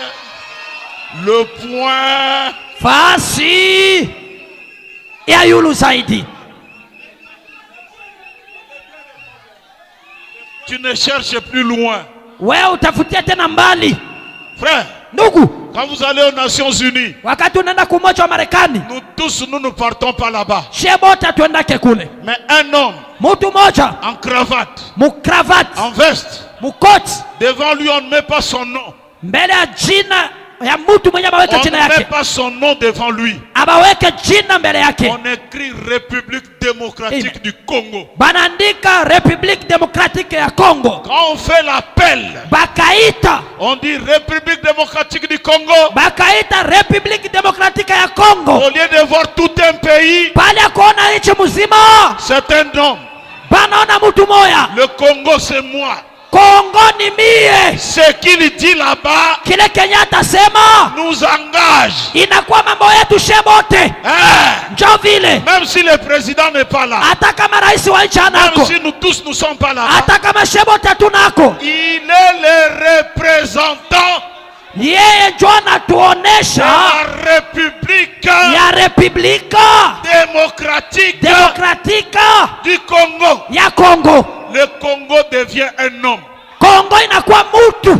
le point Fasi ya yulu zaidi. Tu ne cherches plus loin. Wewe utafutia tena mbali. Frère, Ndugu, quand vous allez aux Nations Unies, wakati unaenda kumoja wa Marekani, nous tous, nous ne partons pas là-bas. shebota tuendake kule. Mais un homme Mtu moja en cravate, mukravati, en veste, mukoti, devant lui, on ne met pas son nom. mbele ya jina ya mtu mwenye abaweke On jina ne met yake, pas son nom devant lui. abaweke jina mbele yake. On écrit République démocratique du Congo. Banaandika Republic Democratic ya Congo. Quand on fait l'appel, Bakaita, on dit République démocratique du Congo. bakaita Republic Democratic ya Congo. Au lieu de voir tout un pays, Pale ya kuona nchi mzima, c'est un homme. banaona mtu moya. Le Congo, c'est moi. Kongo ni mie. Ce qu'il dit là-bas Kile Kenya atasema nous engage. inakuwa mambo yetu shebote. Hein? Njo vile Même si le président n'est pas là, hata kama rais wa nchi même anako, si nous tous ne sommes pas là, hata kama shebote tunako, il est le représentant yeye njo de anatuonesha la République ya Republika démocratique Demokratika du Congo. ya Kongo. Le Congo devient un homme Kongo inakuwa mutu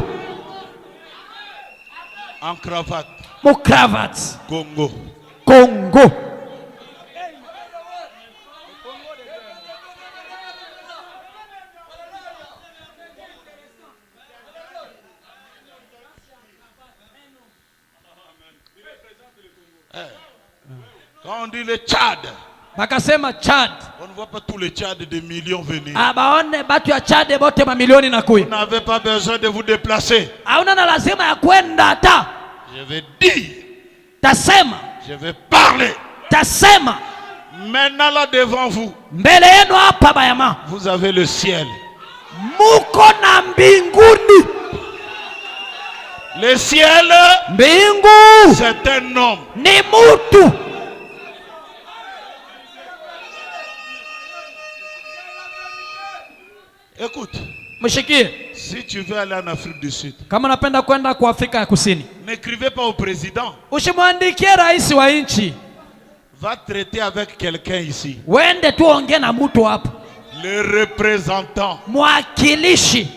en cravate. mukravati. Congo. Kongo. Quand on dit le Tchad, Bakasema Chad, on ne voit pas tous les Tchad de millions venir. abaone batu ya Chad bote mamilioni na Vous kuya. n'avez pas besoin de vous déplacer. Hauna na lazima ya kwenda hata. Je vais dire, Tasema, je vais parler. tasema Maintenant là devant vous, mbele yenu hapa bayama. vous avez le ciel. Muko na mbinguni. Le ciel, Mbingu c'est un homme. ni mutu. Écoute, Mshikie, si tu veux aller en Afrique du Sud, kama napenda kwenda kwa Afrika ya Kusini, n'écrivez pas au président. usimwandikie rais wa nchi. Va traiter avec quelqu'un ici. Wende tu ongea na mtu hapo. Le représentant Mwakilishi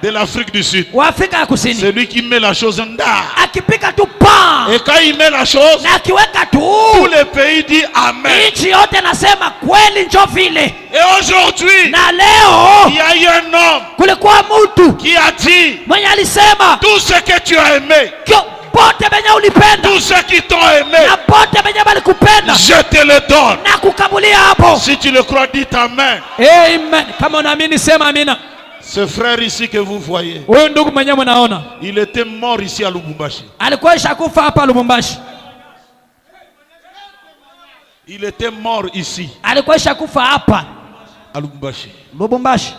de l'Afrique du Sud. wa Afrika ya Kusini. Celui qui met la chose en dehors. Akipika tu pa Et quand il met la chose, na akiweka tu, Tous les pays disent Amen. nchi yote nasema kweli njo vile. Et aujourd'hui, Na leo il y a eu un homme kulikuwa mtu qui a dit mwenye alisema tout ce que tu as aimé, pote benye ulipenda tous ceux qui t'ont aimé, na pote benye balikupenda je te le donne. na kukabulia hapo. Si tu le crois, dites Amen. Amen. Kama unaamini sema amina. Ce frère ici que vous voyez, Huyu ndugu mwenyewe mnaona il était mort ici à Lubumbashi. alikuwa ishakufa hapa Lubumbashi. Il était mort ici Alikuwa ishakufa hapa à Lubumbashi. Lubumbashi.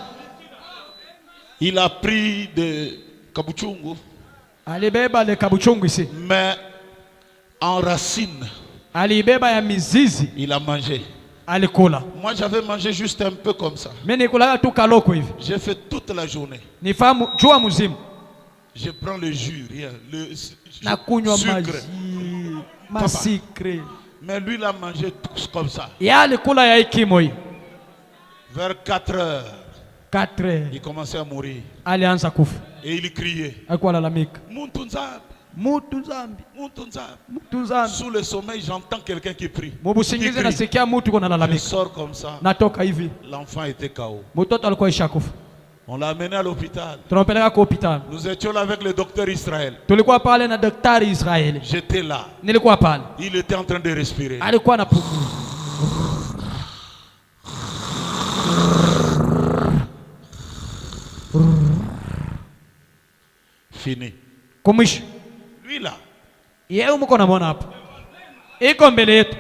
Il a pris de kabuchungu, Alibeba le kabuchungu ici. mais en racine, Alibeba ya mizizi il a mangé. alikula. Moi, j'avais mangé juste un peu comme ça. Mimi nikula tu kaloko hivi. J'ai fait toute la journée. Nifahamu jua mzima. Je prends le jus, rien. Le Na kunywa sucre. maji. Masikre. Mais lui, il a mangé tous comme ça. Ya alikula ya ikimo hii. Vers 4 heures, 4 il commençait à mourir. alianza kufa. Et il criait. Alikuwa lalamika. Muntunzab, Mutu zambi. Muntunzab. Mutu zambi. Sous le sommeil, j'entends quelqu'un qui prie. Mubusingizi Qui crie. nasikia mtu kuna Je lalamika. sors comme ça. Natoka hivi. L'enfant était KO. Mtoto alikuwa ishakufa. On l'a amené à l'hôpital. Tunampeleka kwa hospitali. Nous étions là avec le docteur Israël. Tulikuwa pale na daktari Israeli. J'étais là. Nilikuwa pale. Il était en train de respirer. Alikuwa anapumua. Fini. Kumwisho. Lui là, Yeye mko namuona hapa. Iko mbele yetu.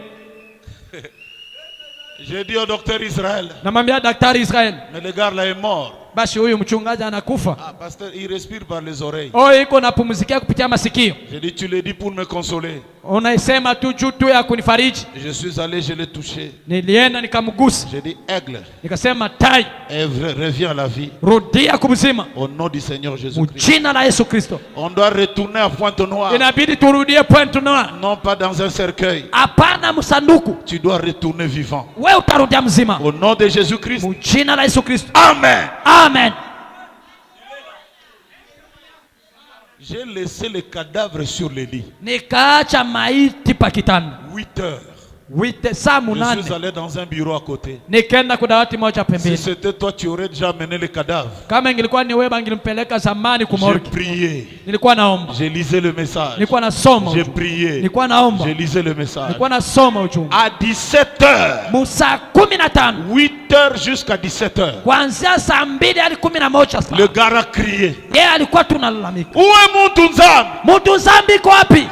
j'ai dit au docteur Israël, Namwambia daktari Israeli, mais le gars là est mort. basi huyu mchungaji anakufa. Ah, pasteur, il respire par les oreilles. Oh, iko napumzikia kupitia masikio. J'ai dit, tu le dis pour me consoler. Unaisema tu juu tu ya kunifariji. Je suis allé, je l'ai touché. Nilienda nikamgusa. J'ai dit, aigle, Nikasema tai, reviens à la vie. rudia kumzima. Au nom du Seigneur Jésus-Christ. Jina la Yesu Kristo. On doit retourner à Pointe-Noire. Inabidi turudie Pointe Noire. Non pas dans un cercueil. Hapana msanduku. Tu dois retourner vivant. Wewe utarudia mzima. Au nom de Jésus-Christ. Jina la Yesu Kristo. Amen. Amen. J'ai laissé le cadavre sur le lit. Nikaacha maiti pa kitanda. 8 heures. Saa Je munane. suis allé dans un bureau à côté. Nikaenda kwa dawati moja Si pembeni. c'était toi, tu aurais déjà amené le cadavre. Kama ingilikuwa ni wewe bangilimpeleka zamani J'ai kumorgi. prié. Nilikuwa naomba. J'ai lisé le message. Nilikuwa nasoma. J'ai ujumbe. prié. Nilikuwa naomba. J'ai lisé le message. Nilikuwa nasoma ujumbe. À 17 heures. Musaa 15. 8 heures jusqu'à 17 heures. Kuanzia saa 2 hadi 11 saa. Le gars a crié. Yeye alikuwa tunalalamika. Où est mon Tunzam? Mtu zambi iko wapi?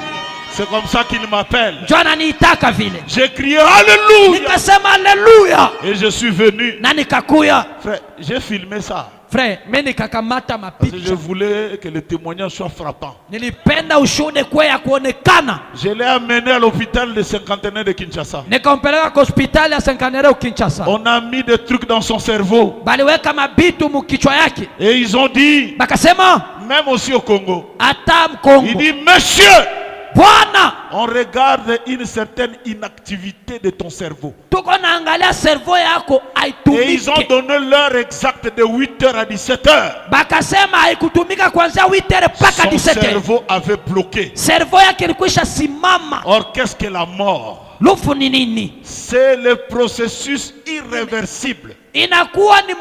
C'est comme ça qu'il m'appelle. Ndio ananiitaka vile. J'ai crié Alléluia. Nikasema haleluya. Et je suis venu. Na nikakuya. Frère, j'ai filmé ça. Frère, mimi nikakamata Parce que je mapicha. voulais que le témoignage soit frappant. Nilipenda ushuhude kwa ya kuonekana. Je l'ai amené à l'hôpital de cinquantenaire de Kinshasa. Nikampeleka kwa hospitali ya Senkanere Kinshasa. On a mis des trucs dans son cerveau. Baliweka mabitu mukichwa yake. Et ils ont dit, Bakasema même aussi au Congo, hata il Mkongo. dit, monsieur, Bwana, on regarde une certaine inactivité de ton cerveau. tuko naangalia servo yako Et ils ont haitumike. donné l'heure exacte de 8h à 17h. Bakasema haikutumika kuanzia 8h mpaka Son 17h. cerveau avait bloqué. Servo yake ilikuwa simama. Or, qu'est-ce que la mort? Lufu ni nini? C'est le processus irréversible Inakuwa ni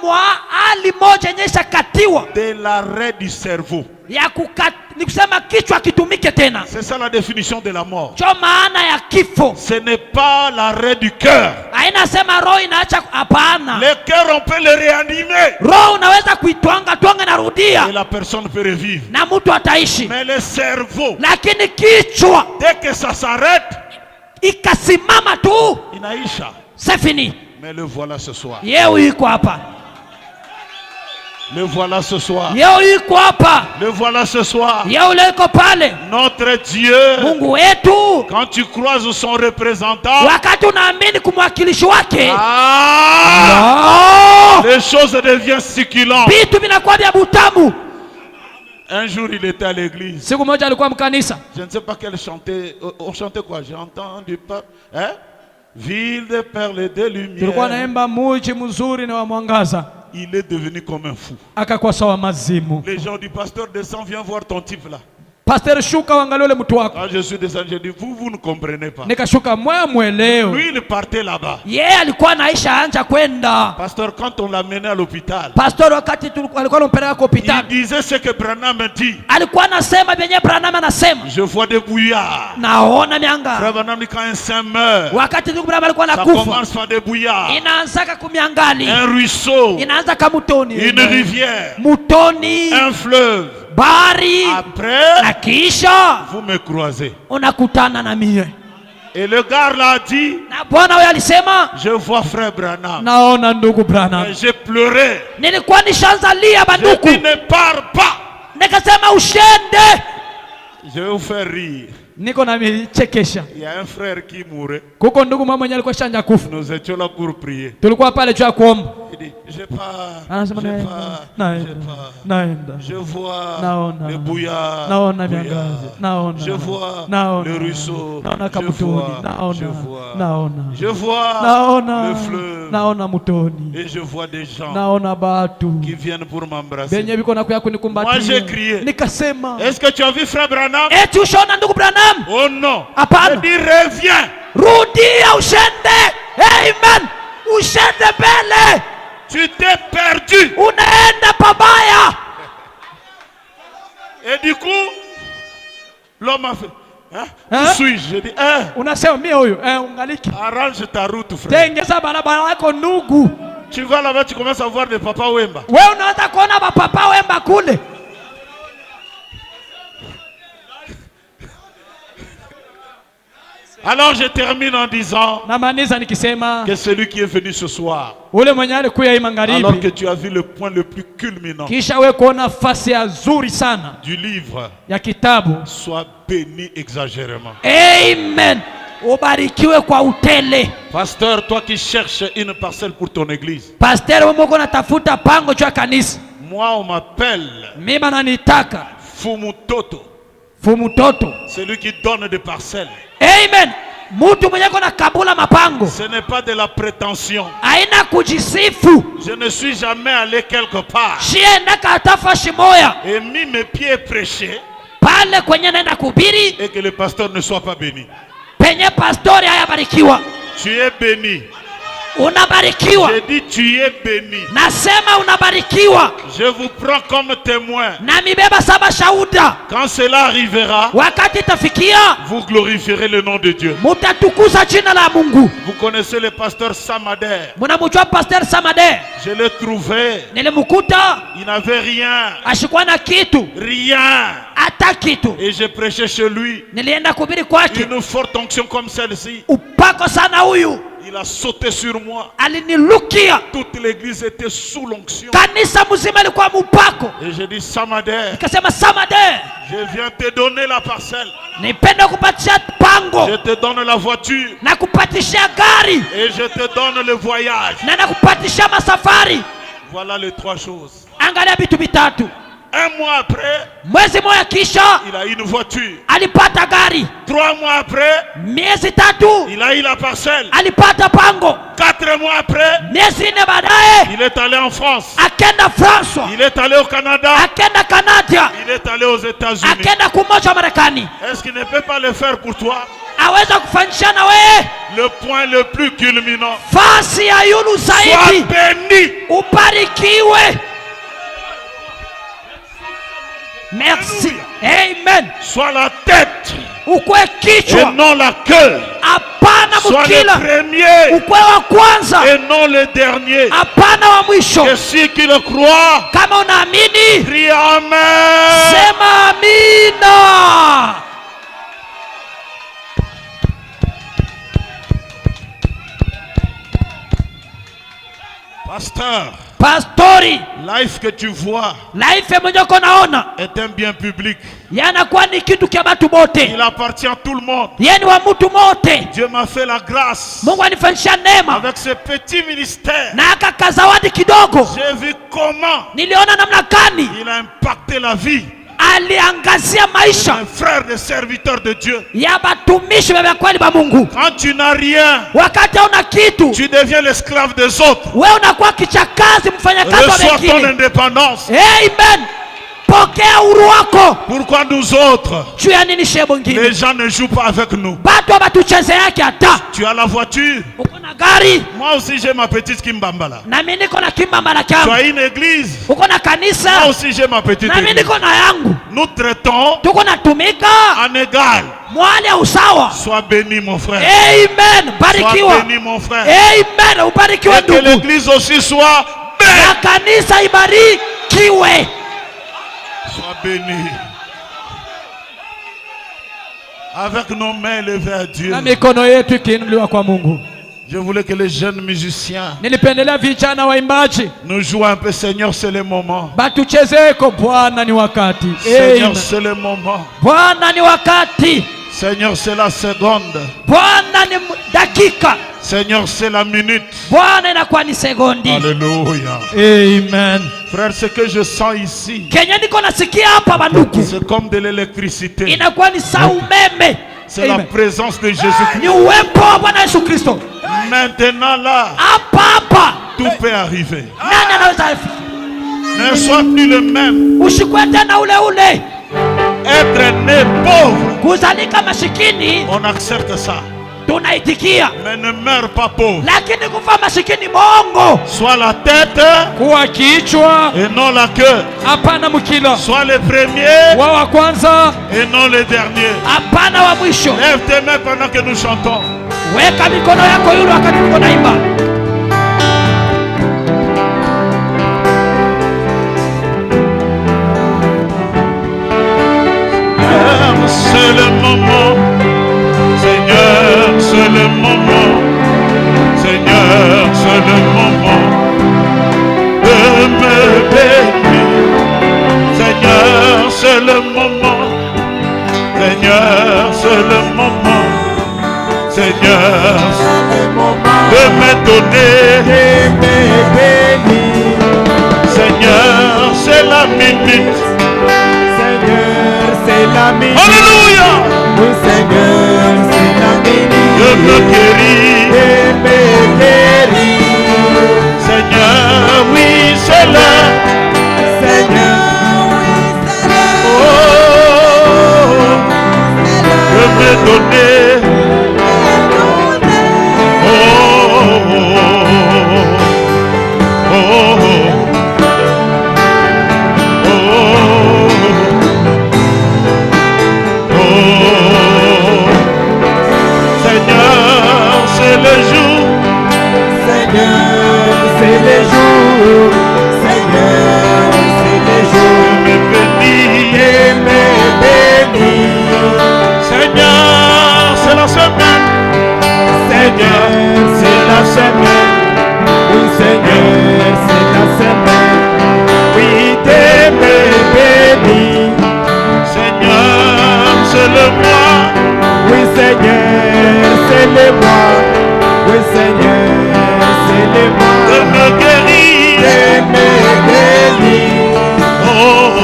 hali moja yenye ishakatiwa de l'arrêt du cerveau. ya ni kusema kichwa kitumike tena. C'est ça la définition de la mort. Cho maana ya kifo. Ce n'est pas l'arrêt du cœur. Haina sema roho inaacha, hapana. Le cœur, on peut le réanimer. Roho unaweza kuitwanga twanga na rudia Et la personne peut revivre. na mtu ataishi. Mais le cerveau, Lakini kichwa dès que ça s'arrête, ikasimama tu, inaisha. c'est fini. Mais le voilà ce soir. Yeo iko hapa. Le voilà ce soir. Yeo iko hapa. Le voilà ce soir. Yeo iko pale. Notre Dieu, Mungu wetu, quand tu croises son représentant, wakati unaamini kumwakilishi wake, les choses deviennent succulentes. vitu vinakuwa vya butamu. Un jour, il était à l'église. Siku moja alikuwa mkanisa. Je ne sais pas quel chantait. On chantait quoi? J'ai entendu pas. Hein? Ville de perles et de Tulikuwa lumière. naimba muji mzuri na wa mwangaza. Il est devenu comme un fou. Akakuwa sawa mazimu. Les gens du pasteur descend, viens voir ton type là. Pastor, shuka uangalie ule mtu wako. Quand je suis descendu, j'ai dit, vous ne comprenez pas. Nikashuka mwe mweleo. Lui, il partait là-bas. Yeye alikuwa anaisha anja kwenda. Pasteur, quand on l'a mené à l'hôpital, Pastor, wakati alikuwa anampeleka kwa il hospitali, disait ce que Branham dit. alikuwa anasema vyenye Branham anasema. Je vois des bouillards. Naona mianga. Frère Branham dit, quand un saint meurt, Wakati ndugu Branham alikuwa ça anakufa, commence par des bouillards. inaanza kumiangali. Un ruisseau, Inaanza kama mtoni. une rivière, Mutoni, un fleuve. bahari, Après, na kisha vous me croisez. unakutana na mie. Et le gars là dit, Na Bwana huyo alisema, je vois frère Branham. naona ndugu Branham. Et j'ai pleuré. Nilikuwa nishaanzalia Je banduku. dis, ne pars pas. Nikasema ushende. Je vais vous faire rire. Niko na michekesha. Il y a un frère qui mourait. Kuko ndugu mama mwenye alikuwa shanja kufa. Nous étions là pour prier. Tulikuwa pale juu ya kuomba. Il dit, je pars. Anasema Je naenda. pars. Je Naenda. pars. Naenda. Je vois Naona. le bouillard. Naona bouillard. miangazi. Naona. Je vois Naona. le ruisseau. Naona Je kamutoni. vois. Naona. Je vois. Naona. Je vois Naona. le fleuve. Naona mutoni. Et je vois des gens Naona batu. qui viennent pour m'embrasser. Benye biko na kuya Moi, kunikumbatia. j'ai crié. Nikasema, Est-ce que tu as vu frère Branham? eti ushaona ndugu Branham? Oh non. Hapana. Je dis reviens. Rudia ushende. Amen. Ushende mbele. Tu t'es perdu. Unaenda pabaya. Et du coup, l'homme a fait, hein? Hein? Où suis-je? J'ai dit, hein? Unasema mimi huyu ungaliki. Arrange ta route, frère. Tengeza barabara yako ndugu. Tu vas là-bas, tu commences à voir des papas Wemba. Wewe unaanza kuona mapapa wemba kule. Alors je termine en disant Namaliza nikisema que celui qui est venu ce soir, ule mwenye alikuya hii alors que magharibi, tu as vu le point le plus culminant kisha wewe kuona nafasi ya nzuri sana du livre, ya kitabu. sois béni exagérément. Amen. Ubarikiwe kwa utele. Pasteur, toi qui cherches une parcelle pour ton église, Pastor, wewe mko natafuta pango cha kanisa. moi on m'appelle Mimi ananitaka Fumutoto, Fumutoto. celui qui donne des parcelles. Amen. Mtu mwenye kona kabula mapango. Ce n'est pas de la prétention. Haina kujisifu. Je ne suis jamais allé quelque part Shienda katafa shimoya. et mis mes pieds prêcher Pale kwenye naenda kuhubiri, et que le pasteur ne soit pas béni. penye pastori hayabarikiwa. Tu es béni. Unabarikiwa. J'ai dit tu es béni. Nasema unabarikiwa. Je vous prends comme témoin. Na mibeba saba shahuda. Quand cela arrivera, Wakati itafikia, vous glorifierez le nom de Dieu. mutatukuza jina la Mungu. Vous connaissez le pasteur Samader. Mnamjua Pastor Samade? Je l'ai trouvé. Nilimkuta Il n'avait rien. ashikuwa na kitu, Rien. hata kitu. Et j'ai prêché chez lui. Nilienda kuhubiri kwake. Une forte onction comme celle-ci. Upako sana huyu. Il a sauté sur moi. Alinilukia. Toute l'église était sous l'onction. Kanisa mzima ilikuwa mupako. Et j'ai dit, Samader, Nikasema Samade, je viens te donner la parcelle. nipenda kupatisha pango Je te donne la voiture. na kupatishia gari Et je te donne le voyage. na nakupatishia masafari. Voilà les trois choses. Angalia vitu vitatu. Un mois après, Mwezi moja kisha il a eu une voiture. alipata gari. 3 mois après, Miezi tatu il a eu la parcelle. alipata pango. 4 mois après, Miezi nne baadaye il est allé en France. akenda Fransa, Il est allé au Canada. akenda Canada, Il est allé aux États-Unis. akenda kumoja Marekani. Est-ce qu'il ne peut pas le faire pour toi? Aweza kufanyisha na wewe Le point le plus culminant. fasi ya yulu Sois zaidi. béni. Ubarikiwe. Merci. Amen. Sois la tête Ukwe et kichwa, non la queue. hapana Sois le mukila. premier Ukwe wa kwanza, et non le dernier. hapana wa mwisho. Et si qui le croit, Kama unaamini, crie Amen. sema amina. Pasteur, Pastori, life que tu vois life mwenye uko naona est un bien public. yanakuwa ni kitu kia batu bote, Il appartient à tout le monde. yeye wa mtu mote. Dieu m'a fait la grâce Mungu anifanyisha neema avec ce petit ministère. na akakazawadi kidogo. J'ai vu comment Niliona namna gani il a impacté la vie aliangazia maisha d'un frère de serviteur de Dieu. ya batumishi vya kweli ba Mungu. Quand tu n'as rien, Wakati hauna kitu, tu deviens l'esclave des autres. wewe unakuwa kichakazi, mfanyakazi wa Reçois ton wengine. indépendance. Amen. pokea uhuru wako. Pourquoi nous autres, Juu ya nini shehe les mwingine? gens ne jouent pas avec nous? Batu abatucheze yake hata. Tu as la voiture, Uko na gari, moi aussi j'ai ma petite Kimbambala. na mimi niko na kimbambala Tu kyangu. as une église, Uko na moi kanisa, aussi j'ai ma petite na mimi église. niko na yangu. Nous traitons Tuko na tumika en égal. mwali ya usawa. Sois béni mon frère. Amen. Sois Barikiwa. béni mon frère. Amen. Ubarikiwe Et que ndugu. l'église aussi soit bénie. Na kanisa ibarikiwe. Sois béni. Avec nos mains levées à Dieu, Na mikono yetu ikiinuliwa kwa Mungu. je voulais que les jeunes musiciens Nilipendelea vijana waimbaji nous jouent un peu. Seigneur, c'est le moment. batuchezeko. Bwana ni wakati. Seigneur, Amen. c'est le moment. Bwana ni wakati. Seigneur, c'est la seconde. Bwana ni dakika. Seigneur, c'est la minute. Bwana inakuwa ni sekondi. Alléluia. Amen. Frère, ce que je sens ici, Kenya niko nasikia hapa banduku, c'est comme de l'électricité. inakuwa ni saa umeme. C'est la Amen. présence de Jésus-Christ. Ni uwepo wa Bwana Yesu Kristo. Maintenant là, Hapa hapa. tout peut arriver. Nani anaweza afika? Ne sois plus le même. Usikwe tena ule ule. Être né pauvre, Kuzalika masikini on accepte ça. tunaitikia, Mais ne meurs pas pauvre. lakini kufa masikini mongo. Sois la tête Kuwa kichwa, et non la queue. hapana mkila. Sois le premier Wa kwanza, et non le dernier. Hapana wa mwisho. Lève tes mains pendant que nous chantons. Weka mikono yako yule wakati tuko naimba. C'est le moment. Seigneur, c'est le moment. Seigneur, c'est le moment de me bénir. Seigneur, c'est le moment. Seigneur, c'est le moment. Seigneur, de me donner. Seigneur, c'est la minute. Alléluia. Je me guéris. Seigneur, oui, c'est l'heure. Oh, je vais donner. Oh, oh, oh, Seigneur, c'est le jour. Seigneur, c'est la semaine. Seigneur, c'est la semaine. Seigneur, c'est le mois. De me guérir. Oh,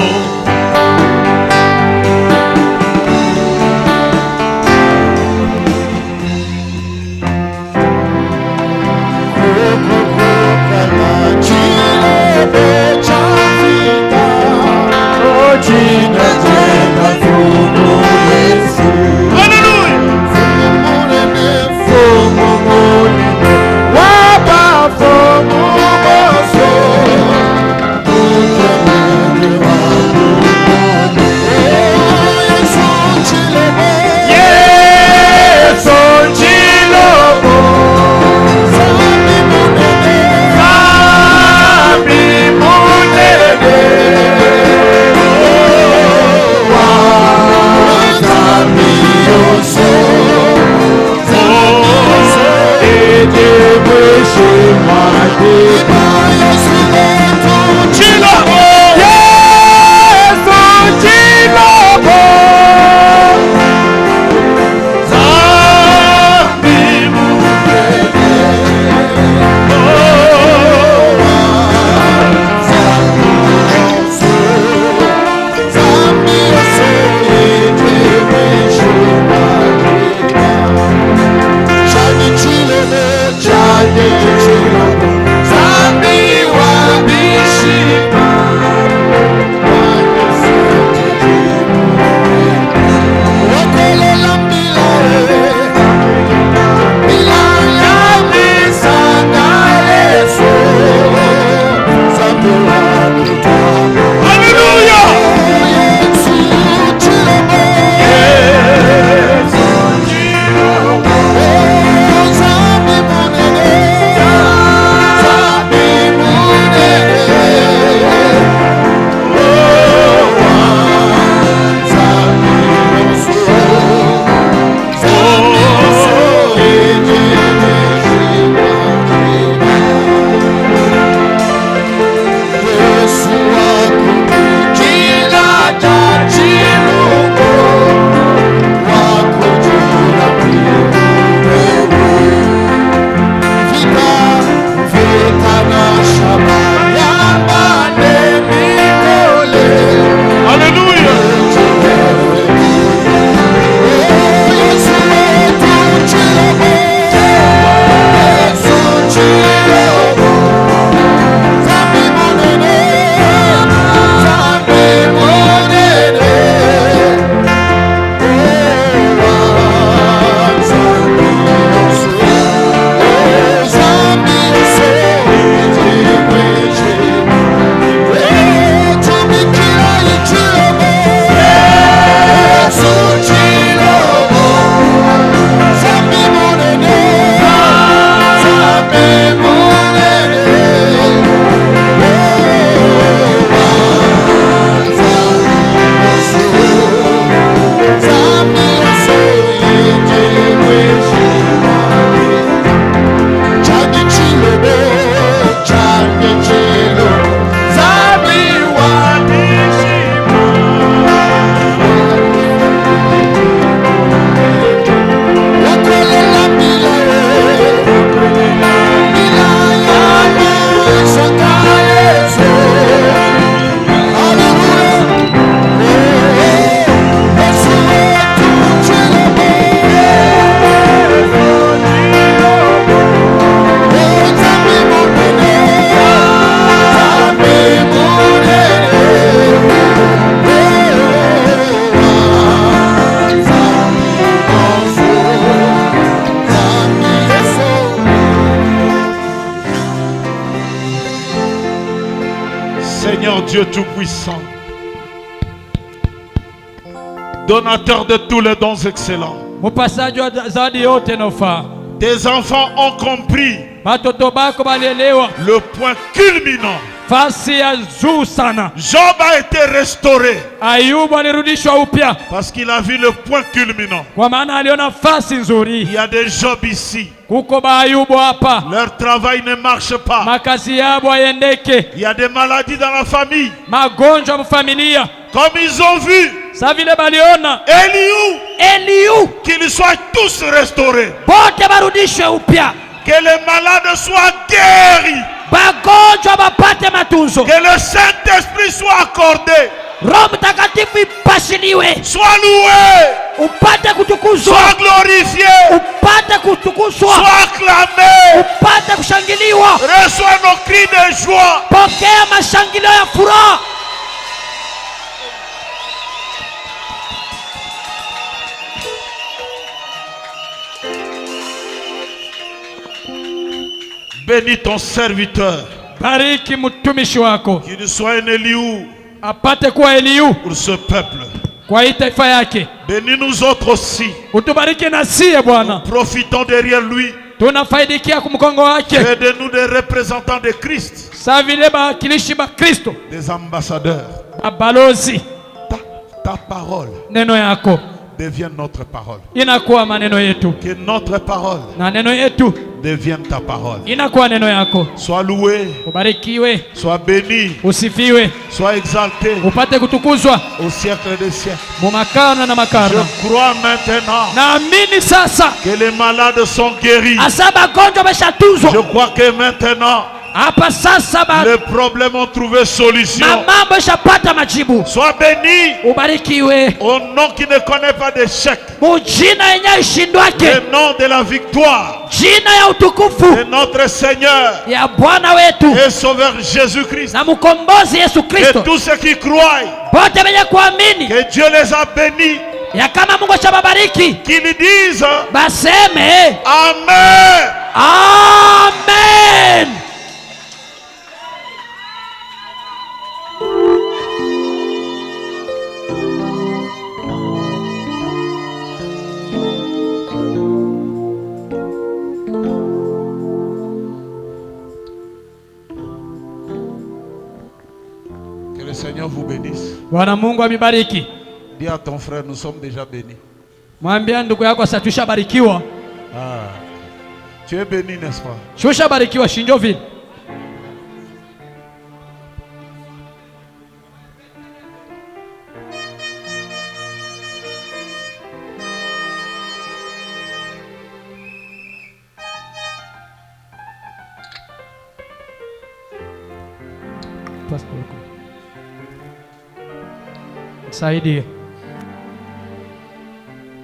Alléluia. Zambi Dieu Tout-Puissant, donateur de tous les dons excellents, mupasaji wa zawadi yote inayofaa. tes enfants ont compris Watoto bako walielewa le point culminant. fasi ya juu sana. Job a été restauré Ayubu alirudishwa upya parce qu'il a vu le point culminant. kwa maana aliona fasi Il nzuri. y a des Job ici, Kuko Ayubu hapa, leur travail ne marche pas. makazi yabo hayendeke, Il y a des maladies dans la famille. magonjwa mfamilia. Comme ils ont vu Sa vile baliona Eliu qu'ils soient tous restaurés, bote barudishwe upya, que les malades soient guéris, bagonjwa bapate matunzo, que le Saint-Esprit soit accordé, Roho Mtakatifu ipashiliwe, soit loué, upate kutukuzwa, soit glorifié, upate kutukuzwa, soit acclamé. upate kushangiliwa. Reçois nos cris de joie. Pokea mashangilio ya furaha. Bénis ton serviteur, Bariki mtumishi wako qu'il soit un Eliou apate kuwa Eliu pour ce peuple. kwa hii taifa yake. Bénis nous autres aussi. Utubariki na siye Bwana, Profitons derrière lui. tunafaidikia kumkongo wake. Fais de nous des représentants de Christ, Sa vile bakilishi ba Kristo, des ambassadeurs. balozi. Ta parole Neno yako devienne notre parole. inakuwa maneno yetu Que notre parole na neno yetu devienne ta parole. inakuwa neno yako. Sois loué, Ubarikiwe, sois béni, usifiwe, sois exalté upate kutukuzwa au siècle des siècles. mumakarna na makarna. Je crois maintenant Naamini sasa que les malades sont guéris. asa bagonjwa Je beshatuzwa crois que maintenant hapa sasa, les problèmes ont trouvé solution. mambo ishapata majibu. Sois béni Ubarikiwe au nom qui ne connaît pas d'échec. mujina yenye ishindwake, Le nom de la victoire jina ya utukufu de notre Seigneur ya Bwana wetu et Sauveur Jésus-Christ. na mkombozi Yesu Et Kristo. tous ceux qui croient Bote benye kuamini que Dieu les a bénis, ya kama Mungu ashababariki qu'ils disent baseme Amen. amen. Que le Seigneur vous bénisse. Bwana Mungu amibariki. Dis à ton frère, nous sommes déjà bénis. Mwambia ndugu yako sasa tushabarikiwa. Ah, tu es béni, n'est-ce pas? Tushabarikiwa shinjo vile. Saidie.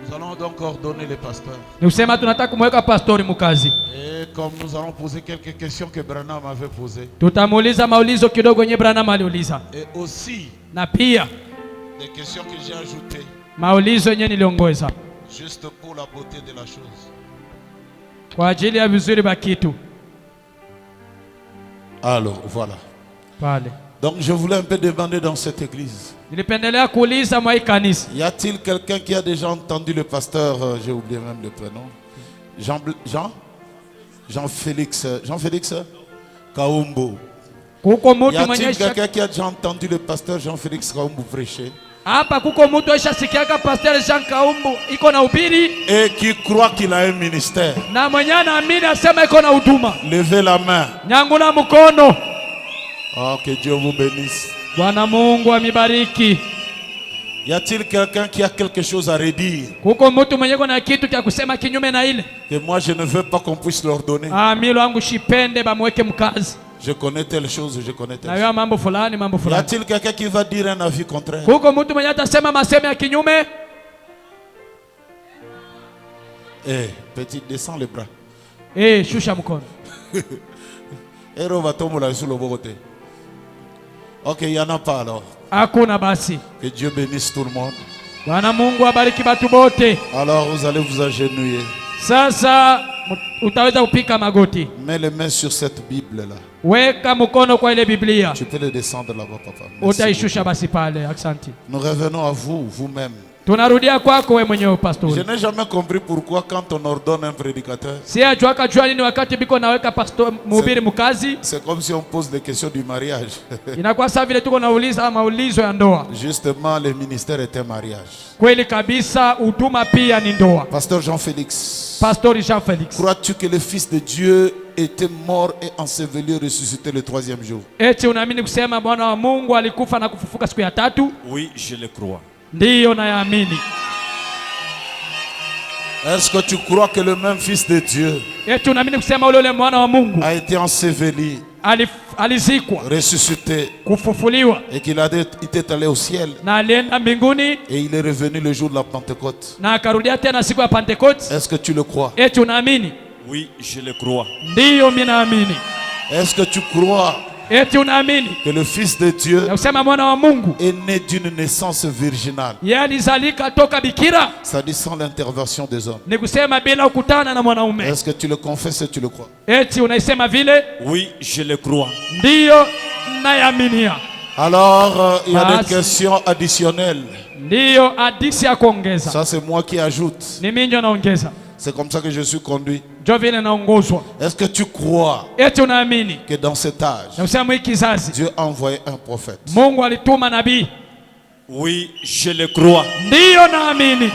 Nous allons donc ordonner les pasteurs. Ni usema tunataka kumweka pastori mukazi. Et comme nous allons poser quelques questions que Branham avait posées, Tutamuuliza maulizo kidogo yenye Branham aliuliza, et aussi na pia des questions que j'ai ajoutées, maulizo yenye niliongeza juste pour la beauté de la chose. kwa ajili ya vizuri ba kitu Alors, voilà. pale. Donc, je voulais un peu demander dans cette église. Nilipendelea kuuliza mwa hii kanisa, Y a-t-il quelqu'un qui a déjà entendu le pasteur, j'ai oublié même le prénom, Jean-Félix Kaumbu. kuko Y mtu a-t-il mwenye quelqu'un qui a déjà entendu le pasteur Jean-Félix Kaumbu prêcher hapa, kuko mtu aishasikiaka pastor Jean Kaumbu iko na ubiri et qui croit qu'il a un ministère? na mwenye anaamini asema iko na huduma? Levez la main. Nyangula mkono. Oh, que Dieu vous bénisse. Bwana Mungu amibariki. Y a-t-il quelqu'un qui a quelque chose à redire? Kuko mtu mwenye kuna kitu cha kusema kinyume na ile? Que moi je ne veux pas qu'on puisse leur donner. Mimi wangu shipende bamweke mkazi. Je connais telle chose, je connais telle Na chose. yo mambo fulani, mambo Y fulani. a-t-il quelqu'un qui va dire un avis contraire? Kuko mtu mwenye atasema maseme ya kinyume? Eh, petit, descends les bras. Shusha mkono. Ero batomola sous le bote. Ok, il n'y en a pas alors. Hakuna basi. Que Dieu bénisse tout le monde. Bwana Mungu abariki batu bote. Alors vous allez vous agenouiller. Sasa utaweza kupika magoti. Mets les mains sur cette Bible-là. Weka mkono kwa ile Biblia. Tu peux le descendre là-bas, papa. Merci Utaishusha beaucoup. basi pale. Asante. Nous revenons à vous, vous-même. Tunarudia kwako wewe mwenyewe Je pastor. n'ai jamais compris pourquoi quand on ordonne un prédicateur, Si ajua jua nini wakati biko naweka pastor mhubiri mkazi. c'est comme si on pose des questions du mariage. Inakuwa sawa vile tuko nauliza maulizo ya ndoa. Justement, le ministère est un mariage. Kweli kabisa, huduma pia ni ndoa. Pasteur Jean-Félix, Pastor Jean Félix. crois-tu que le Fils de Dieu était mort et enseveli, ressuscité le troisième jour? Eti unaamini kusema Bwana wa Mungu alikufa na kufufuka siku ya tatu? Oui, je le crois. Ndiyo nayaamini. Est-ce que tu crois que le même Fils de Dieu Eti unaamini kusema ule mwana wa Mungu a été enseveli, alizikwa, ressuscité kufufuliwa et qu'il était allé au ciel na alienda mbinguni et il est revenu le jour de la Pentecôte? na akarudia tena siku ya Pentecost? Est-ce que tu le crois? Eti unaamini? Oui, je le crois. Ndiyo mimi naamini. Est-ce que tu crois Eti unaamini que le Fils de Dieu na kusema mwana wa Mungu est né d'une naissance virginale, yeye alizalika toka bikira? c'est-à-dire sans l'intervention des hommes? Ni kusema bila kukutana na mwanaume. Est-ce que tu le confesses et tu le crois? Eti unaisema vile? Oui, je le crois. Ndiyo nayaaminia. Alors, il y a des Basi. questions additionnelles. Ndiyo hadisi ya kuongeza. Ça, c'est moi qui ajoute. Ni mimi ndio naongeza. C'est comme ça que je suis conduit. Ndio vile naongozwa. Est-ce que tu crois Eti unaamini que dans cet âge, na kusema hiki kizazi Dieu a envoyé un prophète? Mungu alituma nabii? Oui, je le crois. Ndiyo naamini.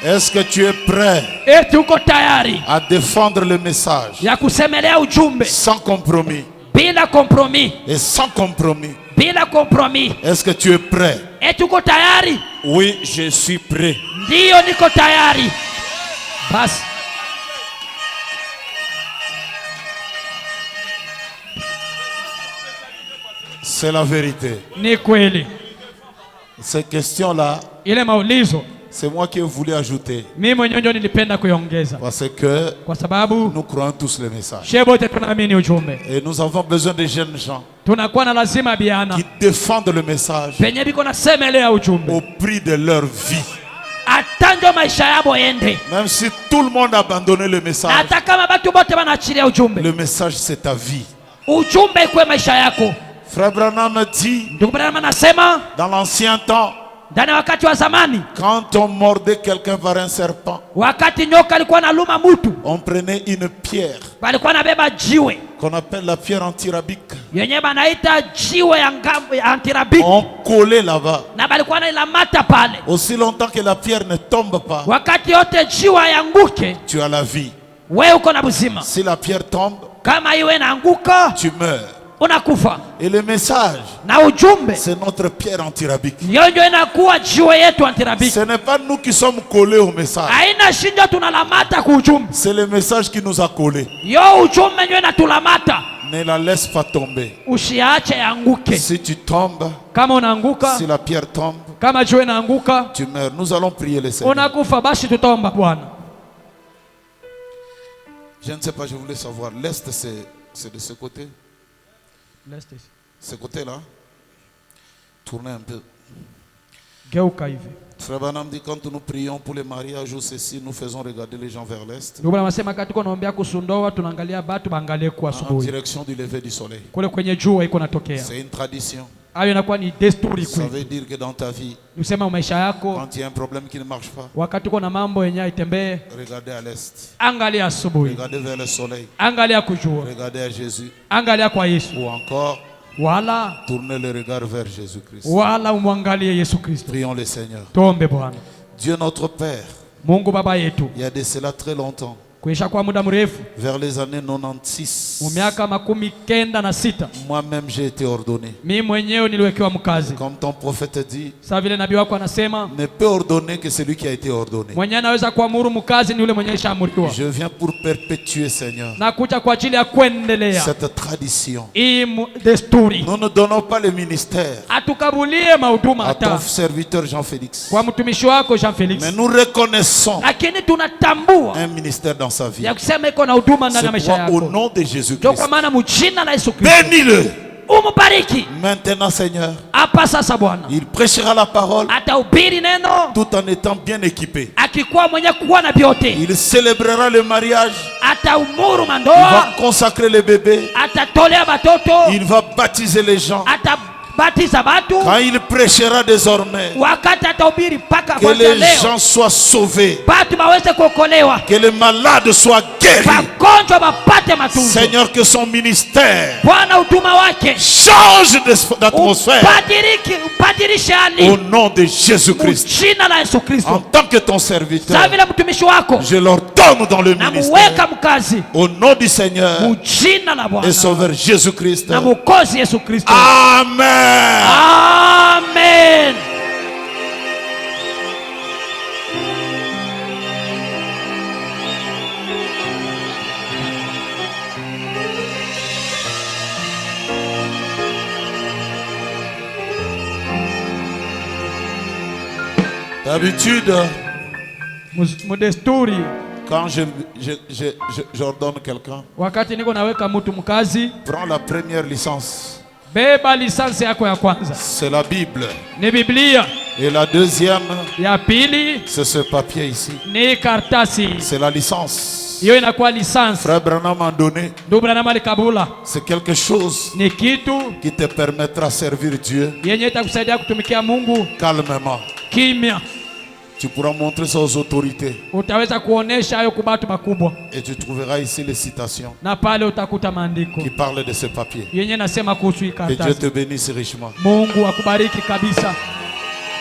Est-ce que tu es prêt Eti uko tayari à défendre le message ya kusemelea ujumbe sans compromis bila kompromis? et sans compromis? Bila kompromis. Est-ce que tu es prêt? Eti uko tayari? Oui, je suis prêt. Ndiyo niko tayari. Basi C'est la vérité. ni kweli. Ces questions-là, Ile maulizo c'est moi qui ai voulu ajouter. mimi mwenyewe ndio nilipenda kuiongeza Parce que kwa sababu nous croyons tous le message. shebote tunaamini ujumbe. Et nous avons besoin de jeunes gens Tunakuwa na lazima biana qui défendent le message penye biko nasemelea ujumbe au prix de leur vie. atanjo maisha yabo ende, Même si tout le monde a abandonné le na message, hata kama batu bote banaachilia ujumbe, le message c'est ta vie. ujumbe ikuwe maisha yako. Frère Branham dit, Ndugu Branham anasema dans l'ancien temps, ndani ya wakati wa zamani, quand on mordait quelqu'un par un serpent, wakati nyoka alikuwa naluma mutu, on prenait une pierre balikuwa nabeba jiwe qu'on appelle la pierre antirabique. yenye banaita jiwe ya ngambo ya antirabiki, On collait là-bas. na balikuwa nailamata pale. Aussi longtemps que la pierre ne tombe pas, Wakati yote jiwe yanguke, tu as la vie. wewe uko na buzima. Si la pierre tombe, Kama iwe naanguka, tu meurs. unakufa. Et le message, Na ujumbe c'est notre pierre antirabique. yonjo inakuwa jiwe yetu antirabiki. Ce n'est pas nous qui sommes collés au message. Haina shinjo tunalamata ku ujumbe, C'est le message qui nous a collés. yo ujumbe ndio inatulamata. Ne la laisse pas tomber. Usiache yanguke. Si tu tombes, Kama unaanguka, si la pierre tombe, kama jiwe inaanguka, tu meurs. Nous allons prier le Seigneur. unakufa. Basi tutaomba Bwana. Je ne sais pas, je voulais savoir. L'Est, c'est de ce côté? Ce côté-là? Tournez un peu. Geuka hivi. Frère Branham dit, quand nous prions pour les mariages ou ceci, nous faisons regarder les gens vers l'Est, Ndugu anasema kati tuko naombea kusundoa, tunaangalia batu baangalie kwa en asubuhi direction du lever du soleil. kule kwenye jua iko natokea. C'est une tradition. Hayo inakuwa ni desturi Ça kwetu. veut dire que dans ta vie, Nisema maisha yako, quand il y a un problème qui ne marche pas, wakati uko na mambo yenye haitembee, regardez à l'Est. angalia asubuhi, Regardez vers le soleil. angalia kujua, Regardez à Jésus. angalia kwa Yesu, Ou encore, wala tournez le regard vers Jésus-Christ. wala umwangalie Yesu Kristo. Prions le Seigneur. Tuombe Bwana. Dieu notre Père, Mungu baba yetu, il y a de cela très longtemps, kuisha kwa muda mrefu, vers les années 96, miaka 96, moi-même j'ai été ordonné. mimi mwenyewe niliwekewa mkazi. Comme ton prophète dit, Sasa vile nabii wako anasema, ne peut ordonner que celui qui a été ordonné. mwenye anaweza kuamuru mkazi ni yule mwenye alishaamuriwa. Je viens pour perpétuer, Seigneur, Na kuja kwa ajili ya kuendelea cette tradition. hii desturi. Nous ne donnons pas le ministère Atukabulie mahuduma à ton hata serviteur Jean-Félix, kwa mtumishi wako Jean Felix, mais nous reconnaissons lakini tunatambua un ministère dans sa vie. ya kusema iko na huduma ndani ya C'est maisha toi, au yako. nom de Ndio Jésus-Christ. kwa maana mjina la Yesu Kristo Bénis-le umubariki. Maintenant, Seigneur, Hapa sasa Bwana il prêchera la parole atahubiri neno tout en étant bien équipé. akikuwa mwenye kuwa na vyote. Il célébrera le mariage. Ataumuru Il va mandoa, consacrer les bébés. atatolea batoto, Il va baptiser les gens. atabatiza batu. Quand il prêchera désormais, Wakati atahubiri mpaka que kwanza les leo gens soient sauvés. batu baweze kuokolewa, Que les malades soient guéris. wagonjwa bapate matunzo. Seigneur, que son ministère Bwana huduma wake change d'atmosphère. ubadilishe hali Au nom de Jésus-Christ. jina la Yesu En Kristo. tant que ton serviteur, Sa vile mtumishi wako je l'ordonne dans le ministère. namuweka mkazi Au nom du Seigneur mujina la et Bwana Sauveur Jésus-Christ. na mukozi Yesu Kristo. Amen. Amen. D'habitude, Mudesturi, quand j'ordonne quelqu'un, wakati niko naweka mtu mkazi, prends la première licence. beba lisansi yako ya kwanza, C'est la Bible. ni Biblia. Et la deuxième, Ya pili c'est ce papier ici. ni kartasi, C'est la licence. hiyo inakuwa lisansi. Frère Branham m'a donné. Ndugu Branham alikabula, C'est quelque chose ni kitu qui te permettra de servir Dieu yenye itakusaidia kutumikia Mungu calmement. kimya. Tu pourras montrer ça aux autorités. Utaweza kuonesha hayo kubatu bakubwa, Et tu trouveras ici les citations na pale utakuta maandiko qui parlent de ce papier. yenye nasema kuhusu hii Que Dieu karatasi. te bénisse richement. Mungu akubariki kabisa.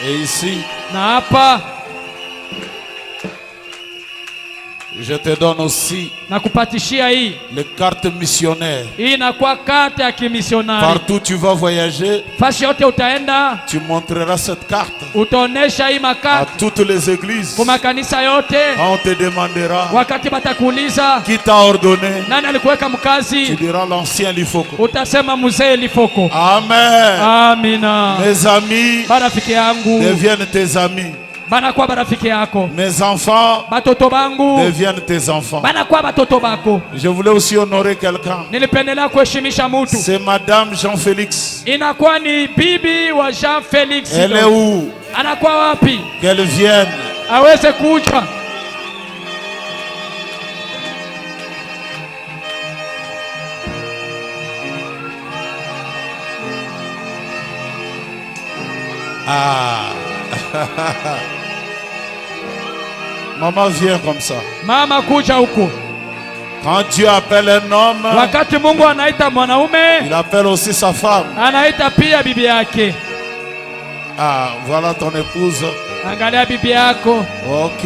Et ici, Na hapa je te donne aussi nakupatishia hii. les cartes missionnaires. Hii inakuwa karte ya kimisionari. Partout tu vas voyager, Fasi yote utaenda, tu montreras cette carte utaonesha hii à makarte toutes les églises. kwa makanisa yote. Quand on te demandera Wakati batakuuliza qui t'a ordonné, nani alikuweka tu mkazi, diras l'ancien Lifoko. utasema mzee Lifoko. Amen. Amina. Mes amis Barafiki yangu deviennent tes amis. banakuwa barafiki yako, Mes enfants batoto bangu deviennent tes enfants. banakuwa batoto bako. Je voulais aussi honorer quelqu'un. Nilipendelea kuheshimisha mtu. C'est Madame Jean-Félix. Inakuwa ni bibi wa Jean Felix. Elle est où? Anakuwa wapi? Qu'elle vienne. Aweze kuja. Ah. Maman, viens comme ça. Mama kuja huku. Quand Dieu appelle un homme, Wakati Mungu anaita mwanaume, il appelle aussi sa femme. anaita pia bibi yake. Ah, voilà ton épouse. Angalia bibi yako. Ok.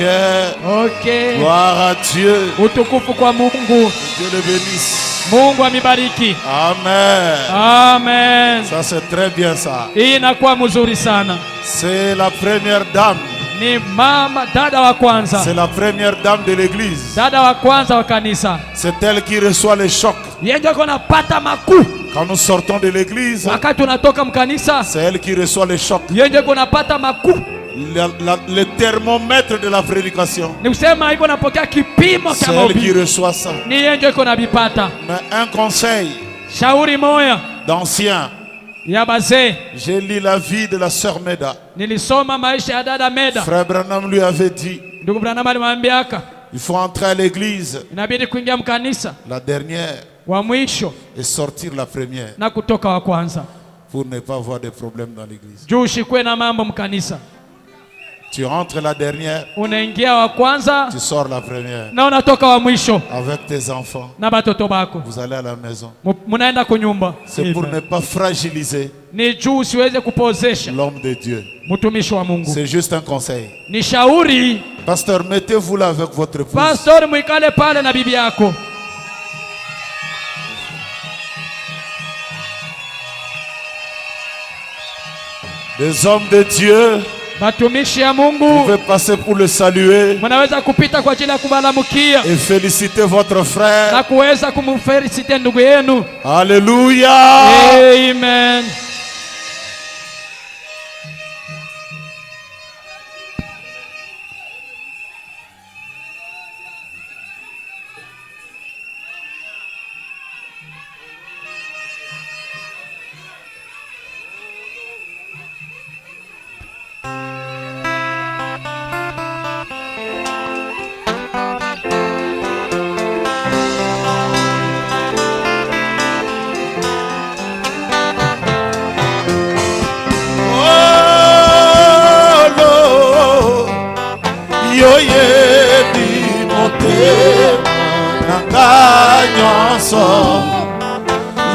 Okay. Gloire à Dieu. Utukufu kwa Mungu. Dieu le bénisse. Mungu amibariki. Amen. Amen. Ça, c'est très bien ça. Hii inakuwa mzuri sana. C'est la première dame. Ni mama dada wa kwanza. C'est la première dame de l'église. Dada wa kwanza wa kanisa. C'est elle qui reçoit les chocs. Yeye ndio anapata makuu. Quand nous sortons de l'église, Wakati unatoka mkanisa, c'est elle qui reçoit les chocs. yeye ndio anapata makuu. Le thermomètre de la prédication, Ni kusema hivyo napokea kipimo c'est cha elle qui mahubiri. reçoit ça. Ni yeye ndio anavipata. Mais un conseil Shauri moya d'ancien, ya bazee. j'ai lu la vie de la sœur Meda. Nilisoma maisha ya dada Meda. Frère Branham lui avait dit, Ndugu Branham alimwambiaka il faut entrer à l'église, inabidi kuingia mkanisa la dernière, wa mwisho et sortir la première, na kutoka wa kwanza, pour ne pas avoir de problèmes dans l'église. juu ushikwe na mambo mkanisa. Tu entres la dernière, Unaingia wa kwanza tu sors la première. na unatoka wa mwisho Avec tes enfants, na batoto bako, vous allez à la maison. munaenda kunyumba. C'est pour ne pas fragiliser Ni juu usiweze kupozesha l'homme de Dieu. mtumishi wa Mungu. C'est juste un conseil. Ni shauri. Pasteur, mettez-vous là avec votre épouse. Pastor, mwikale pale na bibi yako. Des hommes de Dieu, Batumishi ya vous Mungu, pouvez passer pour le saluer mnaweza kupita kwa ajili ya kubalamukia et féliciter votre frère. na kuweza kumfelicite ndugu yenu. Alléluia. Amen. nyonso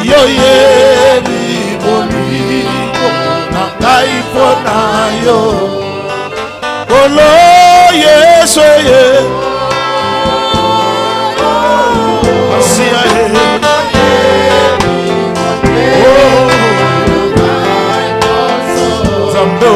yo yebi bolingo na ngai mpo na yo kolo Yesu ye Asia ye Zambo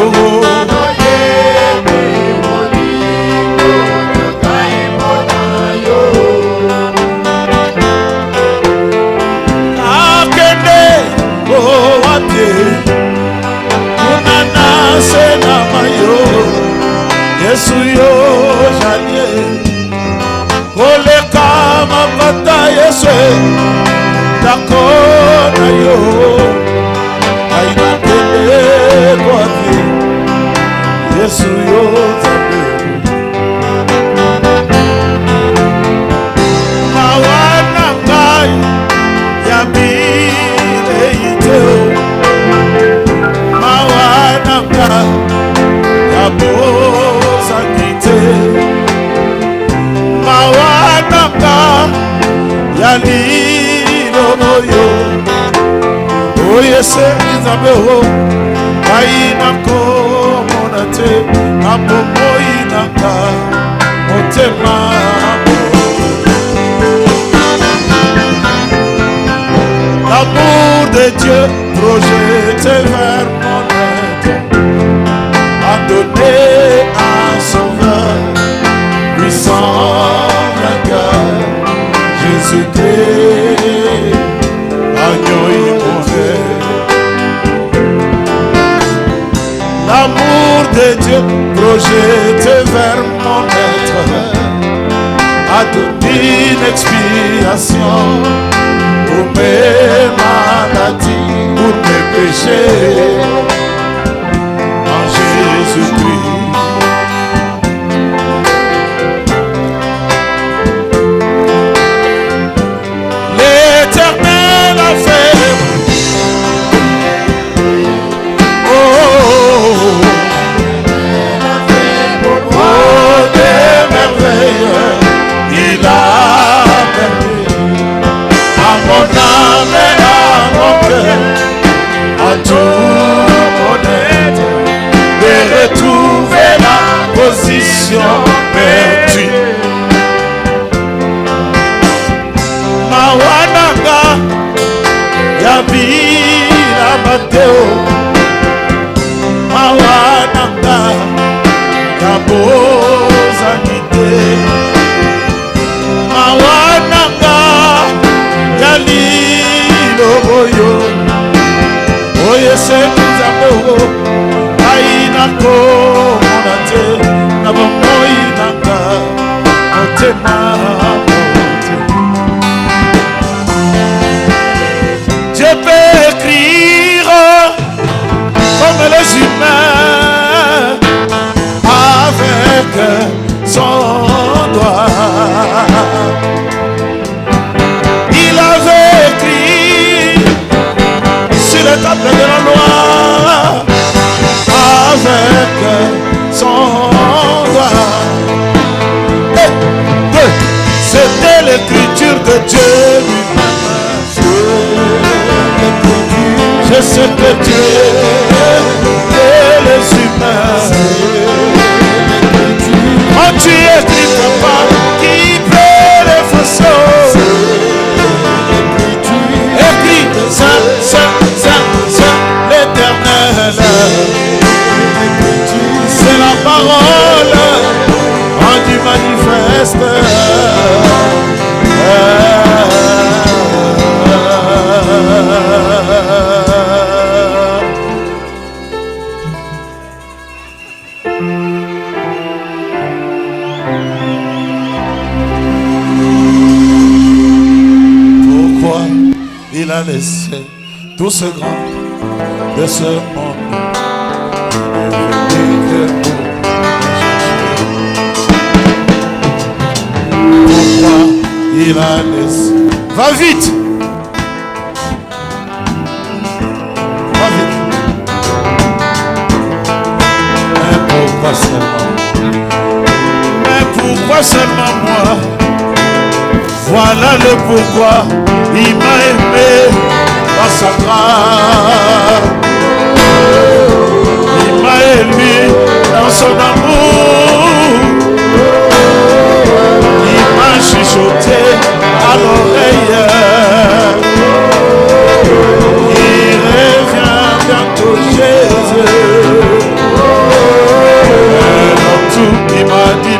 Yesu yo jalie koleka mapata Yesu takona yo aina tele kwa ti Yesu yo zabe mawana ngai ya bile ite mawana ngai ya bo Yalilo moyo Oyese Nzambeho Aina komonate Apo moinaka Motema L'amour de Dieu projeté vers mon être A donné un sauveur puissant vainqueur Jésus-Christ, agneau immortel. L'amour de Dieu projeté vers mon être a donné une expiation pour mes maladies, pour mes péchés en Jésus-Christ. Perdue. Mawananga Yabira Mateo Mawananga Yaboza Nite Mawananga Yalilo Boyo Oye Sekizambo Aina Komonate Nabamoinanga Otema Je peux écrire comme les humains avec son doigt. Il avait écrit sur les tables de la loi avec son doigt. C'était l'écriture de Dieu lui-même. Je sais que Dieu et les humains quand tu écris papa qui peut les façons écrit Saint l'Éternel. C'est la parole rendue manifeste. Pourquoi il a laissé tout ce grand de ce monde? Il a laissé. Va vite. Va vite. Mais pourquoi seulement? Mais pourquoi seulement moi? Voilà Voilà le pourquoi il m'a aimé par sa grâce. Il m'a élu dans son amour. Il m'a chuchoté à l'oreille. Il revient bientôt Jésus. Et dans tout il m'a dit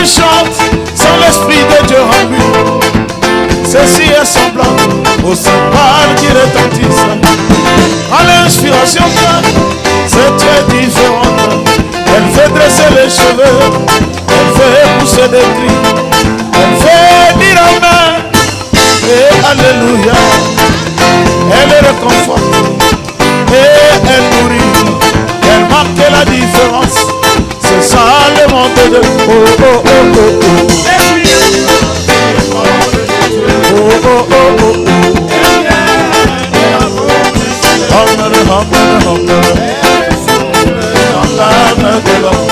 chante sans l'esprit de Dieu en lui. Ceci est semblant au cymbales qui retentissent. À l'inspiration c'est très différente. Elle fait dresser les cheveux, elle fait pousser des cris, elle fait dire amen et alléluia. Elle réconforte et elle nourrit. Elle marque la différence. C'est ça le monde de oh oh oh oh oh. Oh oh oh oh. Dans l'âme de l'homme,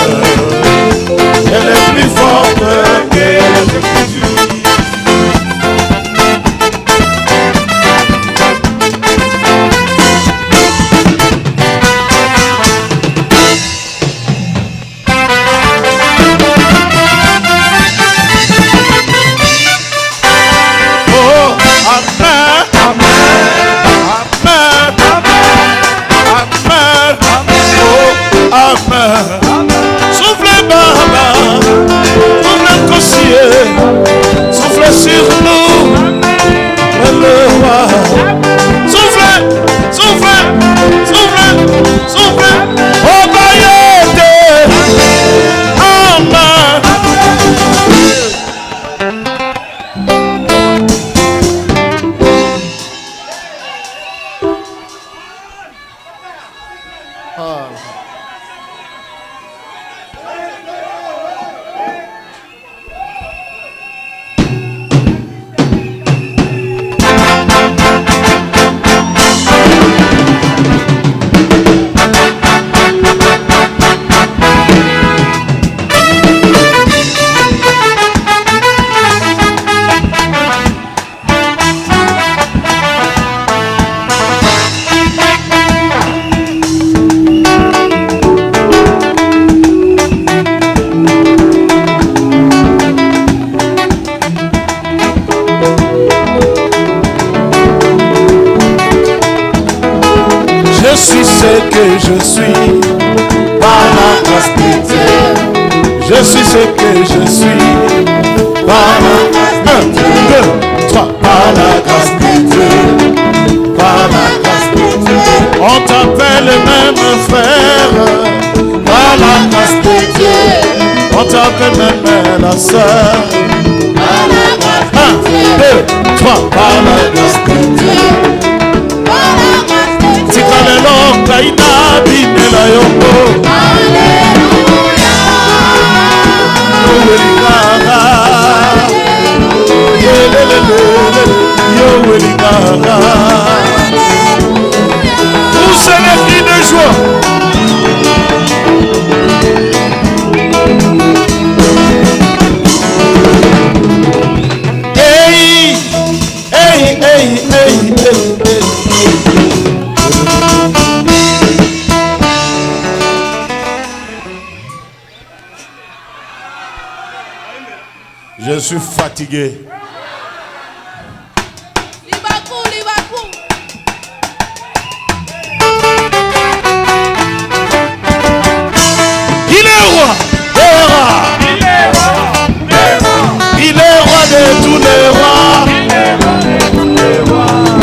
elle est plus forte que les Écritures. Soufflez Baba, soufflez Kossier, soufflez sur nous, le roi. Soufflez, soufflez, soufflez, soufflez, oh Bayete, Amen. Je suis ce que je suis par la grâce de Dieu. Je suis ce que je suis par la grâce de Dieu. 1, 2, 3, par la grâce de Dieu. Par la grâce de Dieu. On t'appelle même frère par la grâce de Dieu. On t'appelle même la sœur par la grâce de Dieu. 1, 2, 3, par la grâce de Dieu. Tikalelo kaina binela yongo. Alleluia. Yowelingara. Yelelele. Yowelingara. Poussez les cris de joie. Je suis fatigué. Il est roi des rois. Il est roi de tous les rois.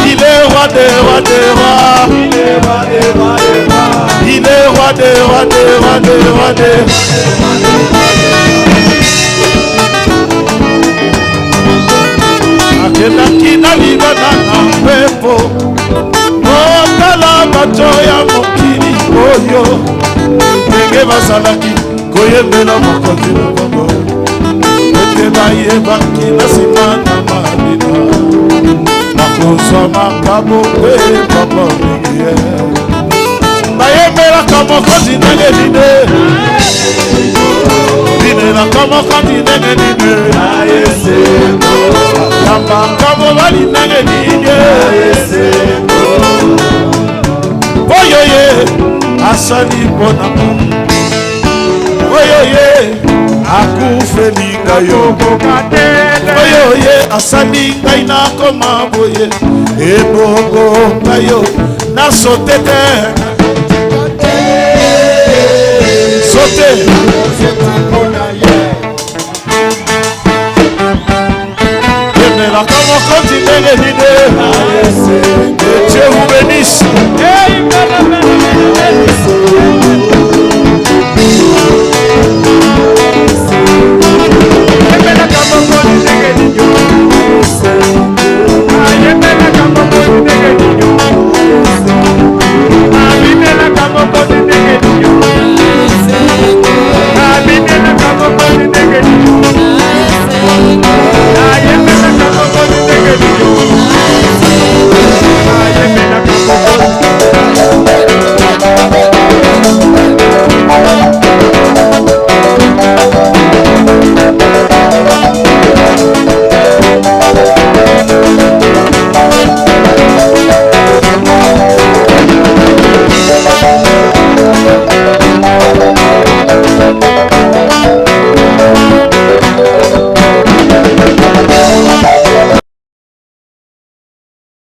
Il est roi des rois des rois. Il est roi des rois des rois des rois des. Akelaki na libana na pepo. Otala bato ya mokili oyo. Ndenge bazalaki koyembela mokonzi na bango. Ete bayebaki na nsima na malina. Nakozwa makabo mpe papa mingi ye. Bayembelaka mokonzi ndenge nini. Binelaka mokonzi ndenge nini. Yambaka mobali ndenge nini. Oyo ye asali mpona mo. Oyo ye akufeli ngai yo. Oyo ye asali ngai nakoma boye. Ebongo ngai yo nasote te. Sote Yemela comme on continue les idées. Que Dieu vous bénisse.